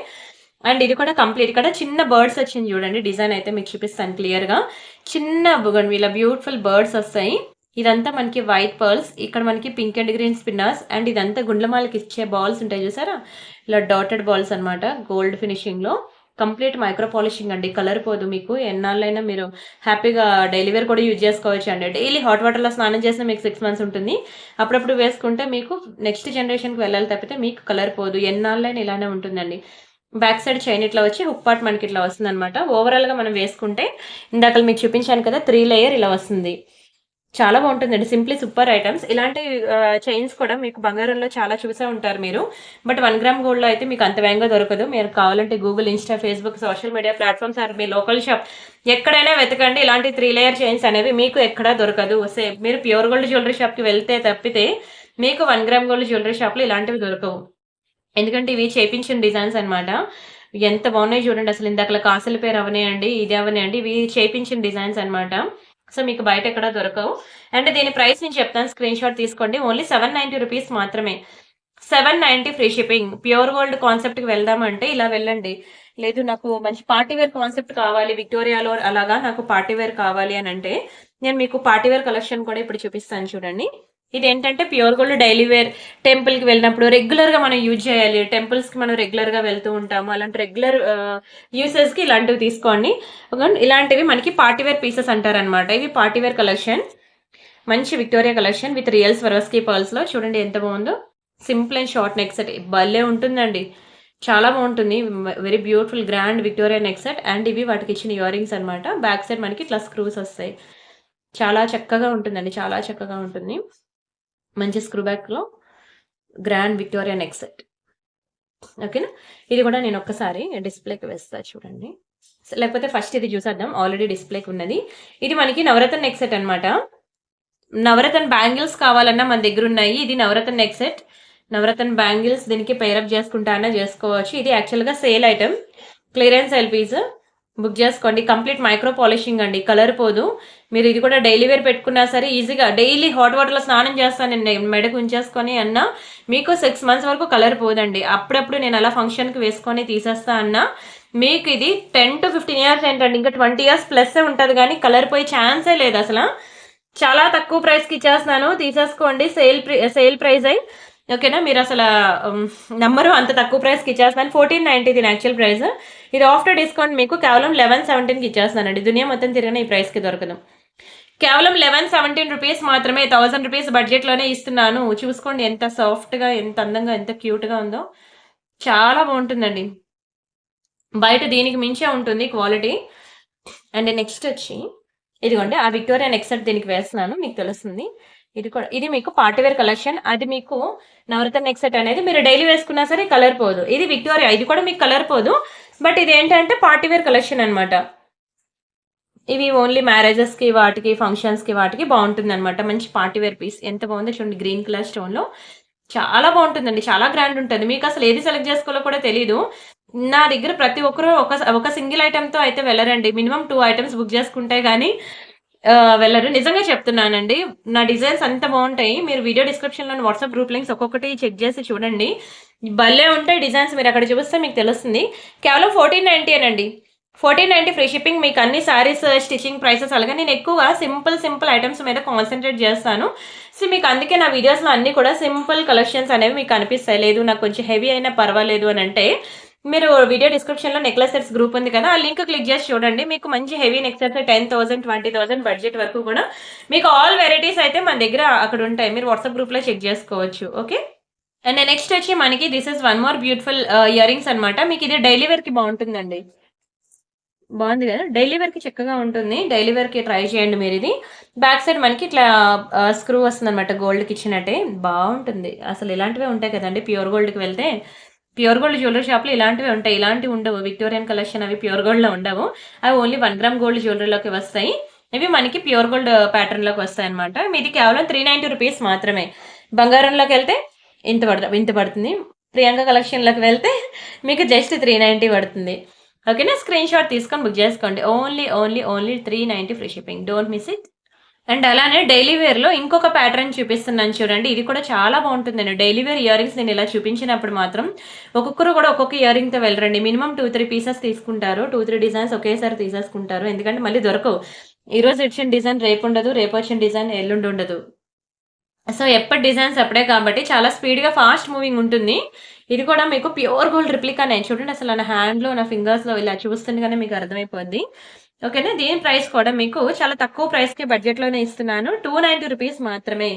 అండ్ ఇది కూడా కంప్లీట్ ఇక్కడ చిన్న బర్డ్స్ వచ్చింది చూడండి. డిజైన్ అయితే మీకు చూపిస్తాను క్లియర్ గా. చిన్న ఇలా బ్యూటిఫుల్ బర్డ్స్ వస్తాయి. ఇదంతా మనకి వైట్ పర్ల్స్, ఇక్కడ మనకి pink and green spinners, and ఇదంతా గుండ్లమాలకి ఇచ్చే బాల్స్ ఉంటాయి చూసారా, ఇలా డాటెడ్ బాల్స్ అనమాట. గోల్డ్ ఫినిషింగ్ లో కంప్లీట్ మైక్రో పాలిషింగ్ అండి. కలర్ పోదు. మీకు ఎన్నాళ్ళైనా మీరు హ్యాపీగా డైలీ వేర్ కూడా యూజ్ చేసుకోవచ్చు అండి. డైలీ హాట్ వాటర్లో స్నానం చేస్తే మీకు 6 మంత్స్ ఉంటుంది. అప్పుడప్పుడు వేసుకుంటే మీకు నెక్స్ట్ జనరేషన్కి వెళ్ళాలి తప్పితే మీకు కలర్ పోదు. ఎన్నాళ్ళైనా ఇలానే ఉంటుందండి. బ్యాక్ సైడ్ చైన్ ఇట్లా వచ్చి హుక్ పార్ట్ మనకి ఇట్లా వస్తుంది అనమాట. ఓవరాల్ గా మనం వేసుకుంటే ఇందాక మీకు చూపించాను కదా 3 లేయర్ ఇలా వస్తుంది. చాలా బాగుంటుందండి. Simply super items. ఇలాంటి చైన్స్ కూడా మీకు బంగారంలో చాలా చూసే ఉంటారు మీరు. బట్ 1 గ్రామ్ గోల్డ్ లో అయితే మీకు అంత వేగంగా దొరకదు. మీరు కావాలంటే Google, Insta, Facebook, social media platforms or మీ లోకల్ షాప్ ఎక్కడైనా వెతకండి. ఇలాంటి 3 లేయర్ చైన్స్ అనేవి మీకు ఎక్కడా దొరకదు. మీరు ప్యూర్ గోల్డ్ జ్యువెలరీ షాప్ కి వెళ్తే తప్పితే మీకు 1 గ్రామ్ గోల్డ్ జ్యువెలరీ షాప్ లో ఇలాంటివి దొరకవు. ఎందుకంటే ఇవి చేపించిన డిజైన్స్ అనమాట. ఎంత బాగున్నాయి చూడండి. అసలు ఇందాక కాసుల పేరు అవనేయండి, ఇది అవనేయండి, ఇవి చేపించిన డిజైన్స్ అనమాట. సో మీకు బయట ఎక్కడ దొరకవు. అండ్ దీని ప్రైస్ నేను చెప్తాను, స్క్రీన్ షాట్ తీసుకోండి. ఓన్లీ 790 రూపీస్ మాత్రమే. 790 ఫ్రీ షిప్పింగ్. ప్యూర్ గోల్డ్ కాన్సెప్ట్కి వెళ్దామంటే ఇలా వెళ్ళండి. లేదు నాకు మంచి పార్టీవేర్ కాన్సెప్ట్ కావాలి, విక్టోరియాలో అలాగా నాకు పార్టీవేర్ కావాలి అని అంటే నేను మీకు పార్టీవేర్ కలెక్షన్ కూడా ఇప్పుడు చూపిస్తాను చూడండి. ఇది ఏంటంటే ప్యూర్ గోల్డ్ డైలీ వేర్, టెంపుల్కి వెళ్ళినప్పుడు రెగ్యులర్గా మనం యూజ్ చేయాలి. టెంపుల్స్కి మనం రెగ్యులర్గా వెళ్తూ ఉంటాము. అలాంటి రెగ్యులర్ యూసెస్కి ఇలాంటివి తీసుకోండి. ఇలాంటివి మనకి పార్టీవేర్ పీసెస్ అంటారనమాట. ఇవి పార్టీవేర్ కలెక్షన్. మంచి Victoria collection with real Swarovski పర్ల్స్లో చూడండి ఎంత బాగుందో. Simple and short neck set భలే ఉంటుందండి. చాలా బాగుంటుంది. Very beautiful grand Victoria neck set. And ఇవి వాటికి ఇచ్చిన ఇయర్ రింగ్స్ అనమాట. బ్యాక్ సైడ్ మనకి ఇట్లా స్క్రూస్ వస్తాయి. చాలా చక్కగా ఉంటుందండి. చాలా చక్కగా ఉంటుంది. మంచి స్క్రూ బ్యాక్లో గ్రాండ్ విక్టోరియా నెక్ సెట్. ఓకేనా, ఇది కూడా నేను ఒక్కసారి డిస్ప్లేకి వేస్తా చూడండి. లేకపోతే ఫస్ట్ ఇది చూసేద్దాం. ఆల్రెడీ డిస్ప్లేకి ఉన్నది. ఇది మనకి నవరత్న నెక్ సెట్ అనమాట. నవరత్న బ్యాంగిల్స్ కావాలన్నా మన దగ్గర ఉన్నాయి. ఇది నవరత్న నెక్ సెట్, నవరత్న బ్యాంగిల్స్. దీనికి పేరప్ చేసుకుంటానా చేసుకోవచ్చు. ఇది యాక్చువల్గా sale item, clearance sale piece. Book చేసుకోండి. కంప్లీట్ మైక్రో పాలిషింగ్ అండి. కలర్ పోదు. మీరు ఇది కూడా డైలీ వేర్ పెట్టుకున్నా సరే ఈజీగా డైలీ హాట్ వాటర్లో స్నానం చేస్తాను నేను మెడకు ఉంచేసుకొని అన్నా మీకు 6 మంత్స్ వరకు కలర్ పోదండి. అప్పుడప్పుడు నేను అలా ఫంక్షన్కి వేసుకొని తీసేస్తా అన్నా మీకు ఇది 10 to 15 ఇయర్స్ ఏంటండి, ఇంకా 20 ఇయర్స్ ప్లస్ ఉంటుంది కానీ కలర్ పోయే ఛాన్సే లేదు అసలు. చాలా తక్కువ ప్రైస్కి ఇచ్చేస్తున్నాను, తీసేసుకోండి. సేల్ ప్రైస్ అయి ఓకేనా. మీరు అసలు నంబరు అంత తక్కువ ప్రైస్కి ఇచ్చేస్తాను. 1490 దీని యాక్చువల్ ప్రైస్. ఇది ఆఫ్టర్ డిస్కౌంట్ మీకు కేవలం 1117కి ఇచ్చేస్తానండి. దునియా మొత్తం తిరిగిన ఈ ప్రైస్కి దొరకదు. కేవలం 1117 రూపీస్ మాత్రమే. 1000 రూపీస్ బడ్జెట్లోనే ఇస్తున్నాను. చూసుకోండి ఎంత సాఫ్ట్గా, ఎంత అందంగా, ఎంత క్యూట్గా ఉందో. చాలా బాగుంటుందండి. బయట దీనికి మించే ఉంటుంది క్వాలిటీ. అండ్ నెక్స్ట్ వచ్చి ఇదిగోండి ఆ విక్టోరియా నెక్ సెట్ దీనికి వేస్తున్నాను, మీకు తెలుస్తుంది. ఇది కూడా ఇది మీకు పార్టీ వేర్ కలెక్షన్. అది మీకు నవరత్న నెక్ సెట్ అనేది మీరు డైలీ వేసుకున్నా సరే కలర్ పోదు. ఇది విక్టోరియా, ఇది కూడా మీకు కలర్ పోదు. బట్ ఇది ఏంటంటే పార్టీ వేర్ కలెక్షన్ అనమాట. ఇవి ఓన్లీ మ్యారేజెస్ కి వాటికి ఫంక్షన్స్ కి వాటికి బాగుంటుంది అనమాట. మంచి పార్టీ వేర్ పీస్ ఎంత బాగుందో చూడండి, గ్రీన్ కలర్ స్టోన్ లో చాలా బాగుంటుందండి, చాలా గ్రాండ్ ఉంటుంది. మీకు అసలు ఏది సెలెక్ట్ చేసుకోవాలో కూడా తెలీదు. నా దగ్గర ప్రతి ఒక్కరు ఒక సింగిల్ ఐటమ్ తో అయితే వెళ్ళరండి. మినిమం 2 ఐటమ్స్ బుక్ చేసుకుంటే గానీ వెళ్ళరు. నిజంగా చెప్తున్నానండి. నా డిజైన్స్ అంత బాగుంటాయి. మీరు వీడియో డిస్క్రిప్షన్ లో వాట్సాప్ గ్రూప్ లింక్స్ ఒక్కొక్కటి చెక్ చేసి చూడండి. భలే ఉంటాయి డిజైన్స్. మీరు అక్కడ చూస్తే మీకు తెలుస్తుంది. కేవలం 1490 అండి. 1490 ఫ్రీ షిప్పింగ్. మీకు అన్ని సారీస్ స్టిచింగ్ ప్రైసెస్ అలాగే నేను ఎక్కువగా సింపుల్ ఐటమ్స్ మీద కాన్సన్ట్రేట్ చేస్తాను. సో మీకు అందుకే నా వీడియోస్లో అన్ని కూడా సింపుల్ కలెక్షన్స్ అనేవి మీకు కనిపిస్తాయి. లేదు నాకు కొంచెం హెవీ అయినా పర్వాలేదు అని అంటే మీరు వీడియో డిస్క్రిప్షన్లో నెక్లెస్ సెట్స్ గ్రూప్ ఉంది కదా, ఆ లింక్ క్లిక్ చేసి చూడండి. మీకు మంచి హెవీ నెక్ సెట్స్ 10,000 20,000 బడ్జెట్ వరకు కూడా మీకు ఆల్ వెరైటీస్ అయితే మన దగ్గర అక్కడ ఉంటాయి. మీరు వాట్సాప్ గ్రూప్లో చెక్ చేసుకోవచ్చు. ఓకే. అండ్ నెక్స్ట్ వచ్చి మనకి this is one more beautiful ear rings అనమాట. మీకు ఇది డైలీ వేర్కి బాగుంటుందండి. బాగుంది కదా, డైలీ వేర్ కి చక్కగా ఉంటుంది. డైలీ వేర్ కి ట్రై చేయండి మీరు. ఇది బ్యాక్ సైడ్ మనకి ఇట్లా స్క్రూ వస్తుంది అనమాట, గోల్డ్ కి ఇచ్చినట్టే బాగుంటుంది. అసలు ఇలాంటివే ఉంటాయి కదండి ప్యూర్ గోల్డ్ కి వెళ్తే. ప్యూర్ గోల్డ్ జ్యువెలరీ షాప్ లో ఇలాంటివి ఉంటాయి, ఇలాంటివి ఉండవు. విక్టోరియన్ కలెక్షన్ అవి ప్యూర్ గోల్డ్ లో ఉండవు. అవి ఓన్లీ 1 గ్రామ్ గోల్డ్ జ్యువెలరీలోకి వస్తాయి. ఇవి మనకి ప్యూర్ గోల్డ్ ప్యాటర్న్ లోకి వస్తాయి అనమాట. మీది కేవలం 390 రూపీస్ మాత్రమే. బంగారంలోకి వెళ్తే ఇంత పడుతుంది. ప్రియాంక కలెక్షన్ లోకి వెళ్తే మీకు జస్ట్ 390 పడుతుంది. ఓకేనా, స్క్రీన్ షాట్ తీసుకొని బుక్ చేసుకోండి. Only 390 free shipping. Don't miss it. And అలానే డైలీ వేర్లో ఇంకొక ప్యాటర్న్ చూపిస్తున్నాను చూడండి. ఇది కూడా చాలా బాగుంటుందండి. డైలీ వేర్ ఇయర్ రింగ్స్ నేను ఇలా చూపించినప్పుడు మాత్రం ఒక్కొక్కరు కూడా ఒక్కొక్క ఇయర్ రింగ్తో వెళ్ళరండి. మినిమం 2-3 పీసెస్ తీసుకుంటారు. 2-3 డిజైన్స్ ఒకేసారి తీసేసుకుంటారు. ఎందుకంటే మళ్ళీ దొరకవు. ఈరోజు వచ్చిన డిజైన్ రేపు ఉండదు, రేపు వచ్చిన డిజైన్ ఎల్లుండి ఉండదు. సో ఎప్పటి డిజైన్స్ అప్పుడే కాబట్టి చాలా స్పీడ్గా ఫాస్ట్ మూవింగ్ ఉంటుంది. ఇది కూడా మీకు ప్యూర్ గోల్డ్ రిప్లికానే. చూడండి అసలు నా హ్యాండ్లో నా ఫింగర్స్లో ఇలా చూస్తుండగానే మీకు అర్థమైపోద్ది. ఓకేనా, దీని ప్రైస్ కూడా మీకు చాలా తక్కువ ప్రైస్కి బడ్జెట్లోనే ఇస్తున్నాను. 290 రూపీస్ మాత్రమే.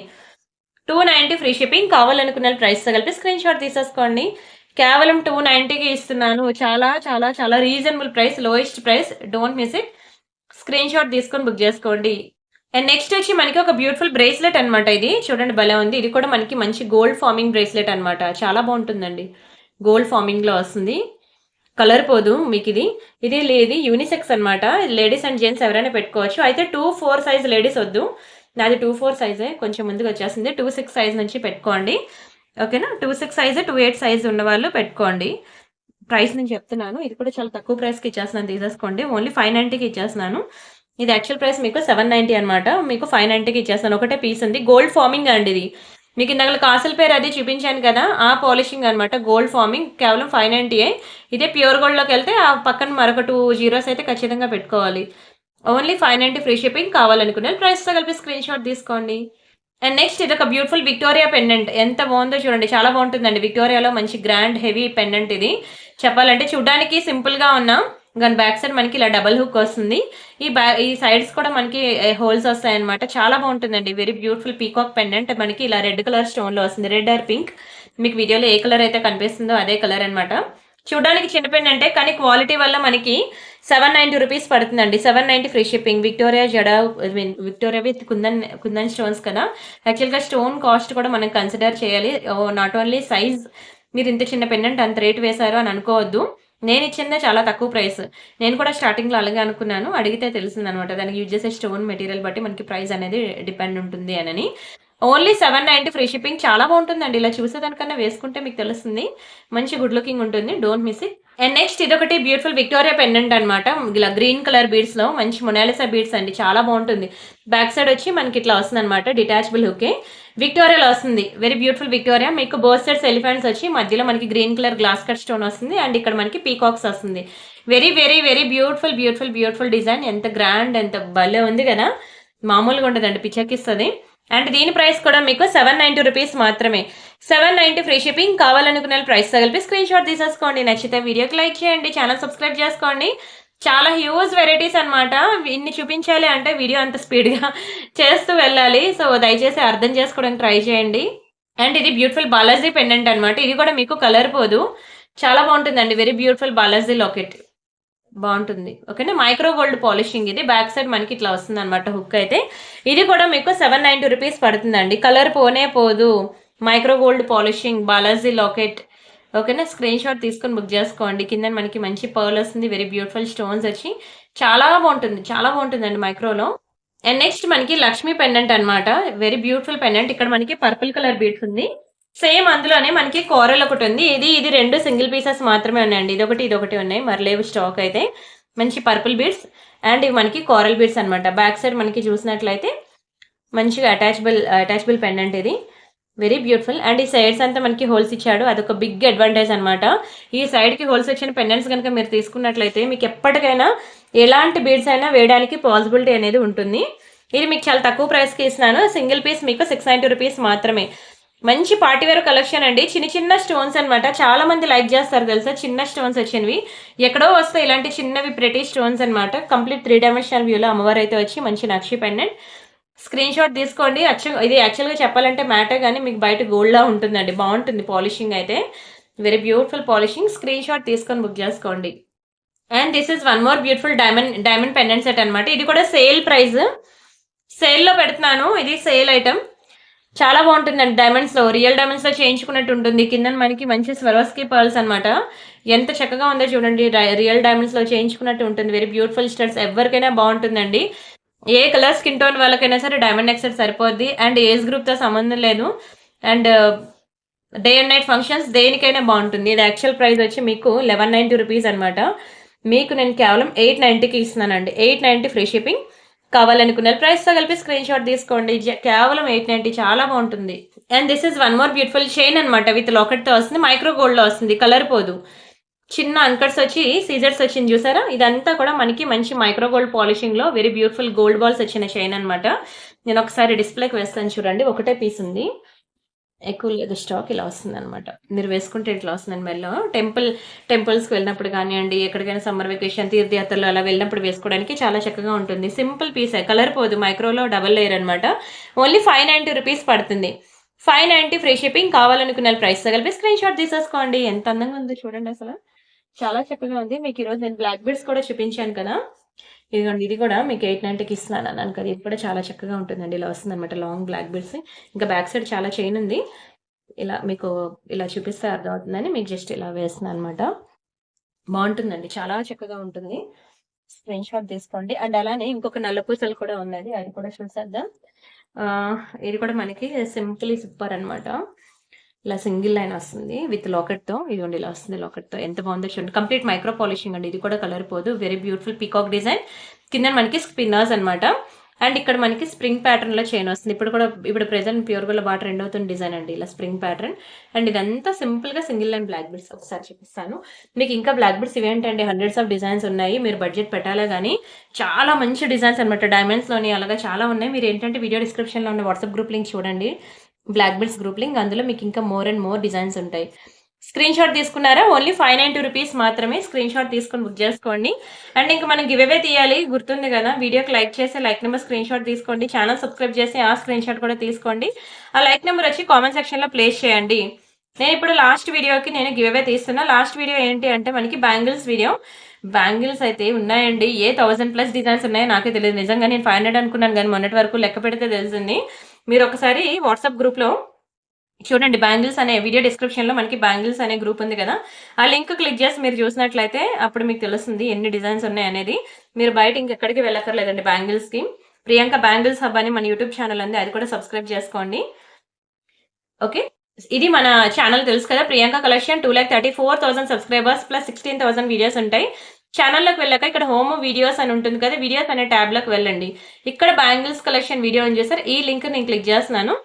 290 ఫ్రీ షిప్పింగ్. కావాలనుకున్న ప్రైస్తో కలిపి స్క్రీన్ షాట్ తీసేసుకోండి. కేవలం 290కి ఇస్తున్నాను. చాలా చాలా చాలా reasonable price, lowest price. Don't miss it. Screen shot తీసుకొని బుక్ చేసుకోండి. అండ్ నెక్స్ట్ వచ్చి మనకి ఒక బ్యూటిఫుల్ బ్రేస్లెట్ అనమాట. ఇది చూడండి భలే ఉంది. ఇది కూడా మనకి మంచి గోల్డ్ ఫార్మింగ్ బ్రేస్లెట్ అనమాట. చాలా బాగుంటుందండి. గోల్డ్ ఫార్మింగ్ లో వస్తుంది, కలర్ పోదు మీకు. ఇది లేదు యూనిసెక్స్ అనమాట. లేడీస్ అండ్ జెంట్స్ ఎవరైనా పెట్టుకోవచ్చు. అయితే 2-4 సైజ్ లేడీస్ వద్దు, నాది 2-4 సైజే, కొంచెం ముందుకు వచ్చేస్తుంది. 2-6 సైజ్ నుంచి పెట్టుకోండి. ఓకేనా, 2-6 సైజ్ 2-8 సైజ్ ఉన్న వాళ్ళు పెట్టుకోండి. ప్రైస్ నేను చెప్తున్నాను. ఇది కూడా చాలా తక్కువ ప్రైస్కి ఇచ్చేస్తున్నాను, తీసేసుకోండి. ఓన్లీ 590కి ఇచ్చేస్తున్నాను. ఇది యాక్చువల్ ప్రైస్ మీకు 790 అనమాట. మీకు 590కి ఇచ్చేస్తాను. ఒకటే పీస్ ఉంది. గోల్డ్ ఫార్మింగ్ అండి ఇది. మీకు ఇందాక కాసుల పేరు అది చూపించాను కదా, ఆ పాలిషింగ్ అనమాట. గోల్డ్ ఫార్మింగ్ కేవలం 590. ఇదే ప్యూర్ గోల్డ్లోకి వెళ్తే ఆ పక్కన మరొక 2 జీరోస్ అయితే ఖచ్చితంగా పెట్టుకోవాలి. Only 590 free shipping. కావాలనుకునే ప్రైస్తో కలిపి స్క్రీన్ షాట్ తీసుకోండి. అండ్ నెక్స్ట్ ఇది ఒక బ్యూటిఫుల్ విక్టోరియా పెండెంట్. ఎంత బాగుందో చూడండి, చాలా బాగుంటుందండి. విక్టోరియాలో మంచి గ్రాండ్ హెవీ పెండెంట్ ఇది. చెప్పాలంటే చూడడానికి సింపుల్గా ఉన్నా దాని బ్యాక్ సైడ్ మనకి ఇలా డబల్ హుక్ వస్తుంది. ఈ సైడ్స్ కూడా మనకి హోల్స్ వస్తాయి అనమాట. చాలా బాగుంటుందండి. Very beautiful peacock pendant. మనకి ఇలా రెడ్ కలర్ స్టోన్ లో వస్తుంది. రెడ్ ఆర్ పింక్, మీకు వీడియోలో ఏ కలర్ అయితే కనిపిస్తుందో అదే కలర్ అనమాట. చూడడానికి చిన్న పెండెంటే కానీ క్వాలిటీ వల్ల మనకి 790 రూపీస్ పడుతుందండి. 790 free shipping. Victoria with kundan stones కదా. యాక్చువల్గా స్టోన్ కాస్ట్ కూడా మనం కన్సిడర్ చేయాలి. Not only size. మీరు ఇంత చిన్న పెండెంట్ అంత రేట్ వేశారు అని అనుకోవద్దు. నేను ఇచ్చిందే చాలా తక్కువ ప్రైస్. నేను కూడా స్టార్టింగ్లో అలాగే అనుకున్నాను, అడిగితే తెలిసింది అనమాట. దానికి యూజ్ చేసే స్టోన్ మెటీరియల్ బట్టి మనకి ప్రైస్ అనేది డిపెండ్ ఉంటుంది అని. Only 790 free shipping. చాలా బాగుంటుందండి. ఇలా చూసేదానికన్నా వేసుకుంటే మీకు తెలుస్తుంది. మంచి గుడ్ లుకింగ్ ఉంటుంది. Don't miss it. And next ఇదొకటి బ్యూటిఫుల్ విక్టోరియా పెండెంట్ అనమాట. ఇలా గ్రీన్ కలర్ బీడ్స్ లో మంచి మొనాలిసా బీడ్స్ అండి. చాలా బాగుంటుంది. బ్యాక్ సైడ్ వచ్చి మనకి ఇట్లా వస్తుంది అనమాట. డిటాచబుల్ హుకే విక్టోరియాలో వస్తుంది. Very beautiful Victoria. మీకు బోత్ సైడ్స్ ఎలిఫెంట్స్ వచ్చి మధ్యలో మనకి green colour glass cut stone వస్తుంది. అండ్ ఇక్కడ మనకి పీకాక్స్ వస్తుంది. Very very very beautiful beautiful beautiful design. ఎంత గ్రాండ్, ఎంత భలే ఉంది కదా, మామూలుగా ఉండదండి, పిచ్చెక్కిస్తుంది. అండ్ దీని ప్రైస్ కూడా మీకు 790 రూపీస్ మాత్రమే. 790 ఫ్రీ షిప్పింగ్. కావాలనుకునే ప్రైస్ తగిలిపి స్క్రీన్ షాట్ తీసేసుకోండి. నచ్చితే వీడియోకి లైక్ చేయండి, ఛానల్ సబ్స్క్రైబ్ చేసుకోండి. చాలా హ్యూజ్ వెరైటీస్ అనమాట. ఇన్ని చూపించాలి అంటే వీడియో అంత స్పీడ్గా చేస్తూ వెళ్ళాలి. సో దయచేసి అర్థం చేసుకోవడానికి ట్రై చేయండి. అండ్ ఇది బ్యూటిఫుల్ బాలాజీ పెండెంట్ అనమాట. ఇది కూడా మీకు కలర్ పోదు. చాలా బాగుంటుందండి. Very beautiful Balaji locket. బాగుంటుంది. ఓకేనా. మైక్రో గోల్డ్ పాలిషింగ్ ఇది. బ్యాక్ సైడ్ మనకి ఇట్లా వస్తుంది అనమాట హుక్ అయితే. ఇది కూడా మీకు 790 రూపీస్ పడుతుందండి. కలర్ పోనే పోదు. Micro gold polishing Balaji locket. ఓకేనా. స్క్రీన్ షాట్ తీసుకొని బుక్ చేసుకోండి. కింద మనకి మంచి పర్ల్ వస్తుంది. వెరీ బ్యూటిఫుల్ స్టోన్స్ వచ్చి చాలా బాగుంటుంది. చాలా బాగుంటుందండి మైక్రోలో. అండ్ నెక్స్ట్ మనకి లక్ష్మీ పెండెంట్ అన్నమాట. Very beautiful pendant. ఇక్కడ మనకి పర్పుల్ కలర్ బీడ్స్ ఉంది. సేమ్ అందులోనే మనకి కోరల్ ఒకటి ఉంది. ఇది రెండు సింగిల్ పీసెస్ మాత్రమే ఉన్నాయండి. ఇదొకటి ఉన్నాయి. మరి లేవు స్టాక్ అయితే. మంచి పర్పుల్ బీడ్స్ అండ్ ఇవి మనకి కోరల్ బీడ్స్ అన్నమాట. బ్యాక్ సైడ్ మనకి చూసినట్లయితే మంచిగా అటాచబుల్ పెండెంట్ ఇది. Very beautiful. అండ్ ఈ సైడ్స్ అంతా మనకి హోల్స్ ఇచ్చాడు. అదొక బిగ్ అడ్వాంటేజ్ అనమాట. ఈ సైడ్ కి హోల్స్ వచ్చిన పెండెంట్స్ కనుక మీరు తీసుకున్నట్లయితే మీకు ఎప్పటికైనా ఎలాంటి బీడ్స్ అయినా వేయడానికి పాసిబిలిటీ అనేది ఉంటుంది. ఇది మీకు చాలా తక్కువ ప్రైస్కి ఇస్తున్నాను. సింగిల్ పీస్ మీకు 690 రూపీస్ మాత్రమే. మంచి పార్టీవేర్ కలెక్షన్ అండి. చిన్న చిన్న స్టోన్స్ అనమాట. చాలా మంది లైక్ చేస్తారు తెలుసా, చిన్న స్టోన్స్ వచ్చినవి. ఎక్కడో వస్తాయి ఇలాంటి చిన్నవి ప్రెటీ స్టోన్స్ అనమాట. కంప్లీట్ 3 డైమెన్షనల్ వ్యూలో అమ్మవారు అయితే వచ్చి మంచి నక్షి పెండెంట్. స్క్రీన్ షాట్ తీసుకోండి. ఇది యాక్చువల్గా చెప్పాలంటే మ్యాటర్ కానీ మీకు బయట గోల్డ్ లా ఉంటుందండి. బాగుంటుంది పాలిషింగ్ అయితే. Very beautiful polishing. Screen shot తీసుకొని బుక్ చేసుకోండి. And this is one more beautiful diamond pendant set అనమాట. ఇది కూడా సేల్ ప్రైస్. సేల్లో పెడుతున్నాను. ఇది సేల్ ఐటమ్. చాలా బాగుంటుందండి. డైమండ్స్ లో రియల్ డైమండ్స్ లో చేయించుకున్నట్టు ఉంటుంది. కింద మనకి మంచి స్వరోస్కి పర్ల్స్ అనమాట. ఎంత చక్కగా ఉందో చూడండి. రియల్ డైమండ్స్ లో చేయించుకున్నట్టు ఉంటుంది. Very beautiful studs. ఎవరికైనా బాగుంటుందండి. ఏ కలర్ స్కిన్ టోన్ వాళ్ళకైనా సరే డైమండ్ నెక్సెట్ సరిపోద్ది. అండ్ ఏజ్ గ్రూప్ తో సంబంధం లేదు. And day and night functions దేనికైనా బాగుంటుంది. ఇది యాక్చువల్ ప్రైస్ వచ్చి మీకు 1190 రూపీస్ అనమాట. మీకు నేను కేవలం 890కి ఇస్తున్నానండి. 890 ఫ్రీ షిప్పింగ్. కావాలనుకున్న ప్రైస్తో కలిపి స్క్రీన్ షాట్ తీసుకోండి. కేవలం 890. చాలా బాగుంటుంది. And this is one more beautiful chain అనమాట. విత్ లాకెట్తో వస్తుంది. మైక్రో గోల్డ్లో వస్తుంది. కలర్ పోదు. చిన్న అన్కట్స్ వచ్చి సీజర్స్ వచ్చింది చూసారా. ఇదంతా కూడా మనకి మంచి మైక్రో గోల్డ్ పాలిషింగ్ లో వెరీ బ్యూటిఫుల్ గోల్డ్ బాల్స్ వచ్చిన చైన్ అనమాట. నేను ఒకసారి డిస్ప్లేకి వేస్తాను చూడండి. ఒకటే పీస్ ఉంది, ఎక్కువ లేదు స్టాక్. ఇలా వస్తుంది అనమాట. మీరు వేసుకుంటే ఇట్లా వస్తుందండి. మెల్లో టెంపుల్స్కి వెళ్ళినప్పుడు కానివ్వండి, ఎక్కడికైనా సమ్మర్ వెకేషన్ తీర్థయాత్రలు అలా వెళ్ళినప్పుడు వేసుకోవడానికి చాలా చక్కగా ఉంటుంది. సింపుల్ పీసే, కలర్ పోదు. మైక్రోలో డబల్ లేయర్ అనమాట. ఓన్లీ 590 రూపీస్ పడుతుంది. 590 ఫ్రీ షిప్పింగ్. కావాలనుకున్న ప్రైస్తో కలిపి స్క్రీన్ షాట్ తీసేసుకోండి. ఎంత అందంగా ఉందో చూడండి అసలు. చాలా చక్కగా ఉంది. మీకు ఈరోజు నేను బ్లాక్ బీడ్స్ కూడా చూపించాను కదా. ఇదిగోండి, ఇది కూడా మీకు 890కి ఇస్తున్నాను అన్నాను కదా. ఇది కూడా చాలా చక్కగా ఉంటుందండి. ఇలా వస్తుంది అనమాట లాంగ్ బ్లాక్ బీడ్స్. ఇంకా బ్యాక్ సైడ్ చాలా చైన్ ఉంది. ఇలా మీకు ఇలా చూపిస్తే అర్థమవుతుందని మీకు జస్ట్ ఇలా వేస్తున్నాను అనమాట. బాగుంటుందండి. చాలా చక్కగా ఉంటుంది. స్క్రీన్ షాట్ తీసుకోండి. అండ్ అలానే ఇంకొక నల్ల పూసలు కూడా ఉన్నది. అది కూడా చూసేద్దాం. ఇది కూడా మనకి సింపుల్లీ సూపర్ అనమాట. ఇలా సింగిల్ లైన్ వస్తుంది విత్ లాకెట్తో. ఇదిగోండి ఇలా వస్తుంది లాకెట్తో. ఎంత బాగుందో చూడండి. కంప్లీట్ మైక్రో పాలిషింగ్ అండి. ఇది కూడా కలర్ పోదు. Very beautiful peacock design. కింద మనకి స్పిన్నర్స్ అనమాట. అండ్ ఇక్కడ మనకి స్ప్రింగ్ ప్యాటర్న్ లో చైన్ వస్తుంది. ఇప్పుడు ప్రెసెంట్ ప్యూర్ గోల్డ్ బాగా ట్రెండ్ అవుతున్న డిజైన్ అండి. ఇలా స్ప్రింగ్ ప్యాటర్న్. అండ్ ఇదంతా సింపుల్ గా సింగిల్ లైన్ బ్లాక్ బీడ్స్. ఒకసారి చూపిస్తాను మీకు. ఇంకా బ్లాక్ బీడ్స్ ఇవేంటండి, హండ్రెడ్స్ ఆఫ్ డిజైన్స్ ఉన్నాయి. మీరు బడ్జెట్ పెట్టాలా కానీ చాలా మంచి డిజైన్స్ అనమాట. డైమండ్స్ లోని అలాగా చాలా ఉన్నాయి. మీరు ఏంటంటే వీడియో డిస్క్రిప్షన్ లో ఉన్న వాట్సాప్ గ్రూప్ లింక్ చూడండి. Black beads group link. అందులో మీకు ఇంకా మోర్ అండ్ మోర్ డిజైన్స్ ఉంటాయి. స్క్రీన్ షాట్ తీసుకున్నారా? ఓన్లీ 590 రూపీస్ మాత్రమే. స్క్రీన్ షాట్ తీసుకొని బుక్ చేసుకోండి. అండ్ ఇంకా మనం గివ్ అవే తీయాలి, గుర్తుంది కదా. వీడియోకి లైక్ చేసి లైక్ నెంబర్ స్క్రీన్ షాట్ తీసుకోండి. ఛానల్ సబ్స్క్రైబ్ చేసి ఆ స్క్రీన్ షాట్ కూడా తీసుకోండి. ఆ లైక్ నెంబర్ వచ్చి కామెంట్ సెక్షన్లో ప్లేస్ చేయండి. నేను ఇప్పుడు లాస్ట్ వీడియోకి నేను గివ్ అవే తీస్తున్నా. లాస్ట్ వీడియో ఏంటి అంటే మనకి బ్యాంగిల్స్ వీడియో. బ్యాంగిల్స్ అయితే ఉన్నాయండి. 1000+ డిజైన్స్ ఉన్నాయో నాకే తెలియదు. నిజంగా నేను 500 అనుకున్నాను కానీ మొన్నటి వరకు లెక్క పెడితే తెలిసింది. మీరు ఒకసారి వాట్సాప్ గ్రూప్లో చూడండి. బ్యాంగిల్స్ అనే వీడియో డిస్క్రిప్షన్లో మనకి బ్యాంగిల్స్ అనే గ్రూప్ ఉంది కదా. ఆ లింక్ క్లిక్ చేసి మీరు చూసినట్లయితే అప్పుడు మీకు తెలుస్తుంది ఎన్ని డిజైన్స్ ఉన్నాయి అనేది. మీరు బయట ఇంకెక్కడికి వెళ్ళక్కర్లేదండి బ్యాంగిల్స్కి. ప్రియాంక బ్యాంగిల్స్ హబ్ అని మన యూట్యూబ్ ఛానల్ ఉంది. అది కూడా సబ్స్క్రైబ్ చేసుకోండి. ఓకే, ఇది మన ఛానల్ తెలుసు కదా, Priyanka collection. 2,34,000 subscribers plus 16,000 videos ఉంటాయి. ఛానల్లోకి వెళ్ళాక ఇక్కడ హోమ్ వీడియోస్ అని ఉంటుంది కదా, వీడియోస్ అనే ట్యాబ్లోకి వెళ్ళండి. ఇక్కడ బ్యాంగిల్స్ కలెక్షన్ వీడియో అని చేస్తారు. ఈ లింక్ నేను క్లిక్ చేస్తున్నాను.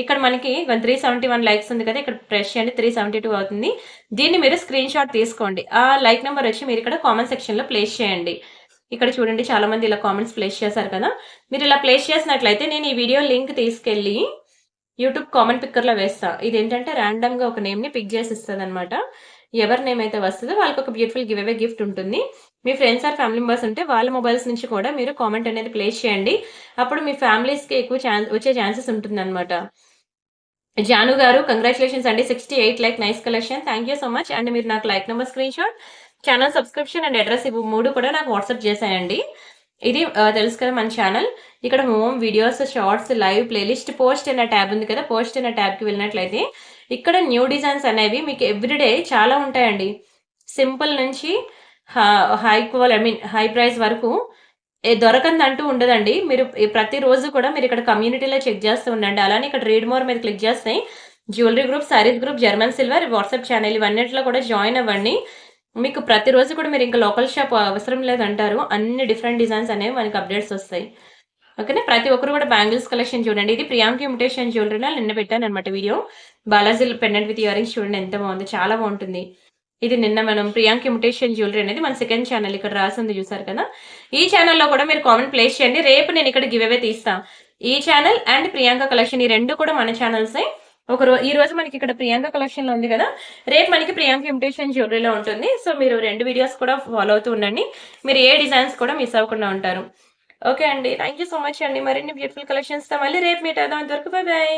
ఇక్కడ మనకి 371 లైక్స్ ఉంది కదా, ఇక్కడ ప్రెస్ చేయండి. 372 అవుతుంది. దీన్ని మీరు స్క్రీన్ షాట్ తీసుకోండి. ఆ లైక్ నెంబర్ వచ్చి మీరు ఇక్కడ కామెంట్ సెక్షన్లో ప్లేస్ చేయండి. ఇక్కడ చూడండి చాలా మంది ఇలా కామెంట్స్ ప్లేస్ చేశారు కదా. మీరు ఇలా ప్లేస్ చేసినట్లయితే నేను ఈ వీడియో లింక్ తీసుకెళ్ళి యూట్యూబ్ కామెంట్ పిక్కర్లో వేస్తా. ఇది ఏంటంటే ర్యాండమ్గా ఒక నేమ్ని పిక్ చేసి ఇస్తుంది అనమాట. ఎవరి నేమ్ అయితే వస్తుందో వాళ్ళకి ఒక బ్యూటిఫుల్ గివ్ అవే గిఫ్ట్ ఉంటుంది. మీ ఫ్రెండ్స్ ఆర్ ఫ్యామిలీ మెంబర్స్ ఉంటే వాళ్ళ మొబైల్స్ నుంచి కూడా మీరు కామెంట్ అనేది ప్లేస్ చేయండి. అప్పుడు మీ ఫ్యామిలీస్కి ఎక్కువ వచ్చే ఛాన్సెస్ ఉంటుంది అనమాట. జాను గారు కంగ్రాచులేషన్స్ అండి. 68 like nice collection. Thank you so much. And మీరు నాకు like number screen shot, channel subscription and address ఇవి 3 కూడా నాకు వాట్సాప్ చేసేయండి. ఇది తెలుసు కదా మన ఛానల్. ఇక్కడ home, videos, shorts, live, playlist, post అనే ట్యాబ్ ఉంది కదా, పోస్ట్ అనే ట్యాబ్కి వెళ్ళినట్లయితే ఇక్కడ న్యూ డిజైన్స్ అనేవి మీకు ఎవ్రీడే చాలా ఉంటాయండి. సింపుల్ నుంచి high quality, I mean high price వరకు దొరకందంటూ ఉండదండి. మీరు ప్రతిరోజు కూడా మీరు ఇక్కడ కమ్యూనిటీలో చెక్ చేస్తూ ఉండండి. అలానే ఇక్కడ రీడ్ మోర్ మీద క్లిక్ చేస్తే jewellery group, saris group, German silver, WhatsApp channel ఇవన్నిటిలో కూడా జాయిన్ అవ్వండి. మీకు ప్రతిరోజు కూడా మీరు ఇంకా లోకల్ షాప్ అవసరం లేదంటారు. అన్ని డిఫరెంట్ డిజైన్స్ అనేవి మనకి అప్డేట్స్ వస్తాయి. ఓకేనా. ప్రతి ఒక్కరు కూడా బ్యాంగిల్స్ కలెక్షన్ చూడండి. ఇది ప్రియాంక ఇమిటేషన్ జ్యువెలరీలో నిన్న పెట్టాను అనమాట video. Balaji pendant with earrings చూడండి ఎంత బాగుంది, చాలా బాగుంటుంది. ఇది నిన్న మనం ప్రియాంక ఇమిటేషన్ జ్యువెలరీ అనేది మన సెకండ్ ఛానల్ ఇక్కడ రాసింది చూసారు కదా. ఈ ఛానల్లో కూడా మీరు కామెంట్ ప్లేస్ చేయండి. రేపు నేను ఇక్కడ గివ్ అవే తీస్తా. ఈ ఛానల్ అండ్ ప్రియాంక కలెక్షన్ ఈ రెండు కూడా మన ఛానల్సే. ఈ రోజు మనకి ఇక్కడ ప్రియాంక కలెక్షన్ లో ఉంది కదా, రేపు మనకి ప్రియాంక ఇమిటేషన్ జ్యువెలరీలో ఉంటుంది. సో మీరు 2 వీడియోస్ కూడా ఫాలో అవుతూ ఉండండి. మీరు ఏ డిజైన్స్ కూడా మిస్ అవ్వకుండా ఉంటారు. ఓకే అండి, థ్యాంక్ యూ సో మచ్ అండి. మరిన్ని బ్యూటిఫుల్ కలెక్షన్స్ తో మళ్ళీ రేపు మీట్ అవుదాం. అంతవరకు బై బై.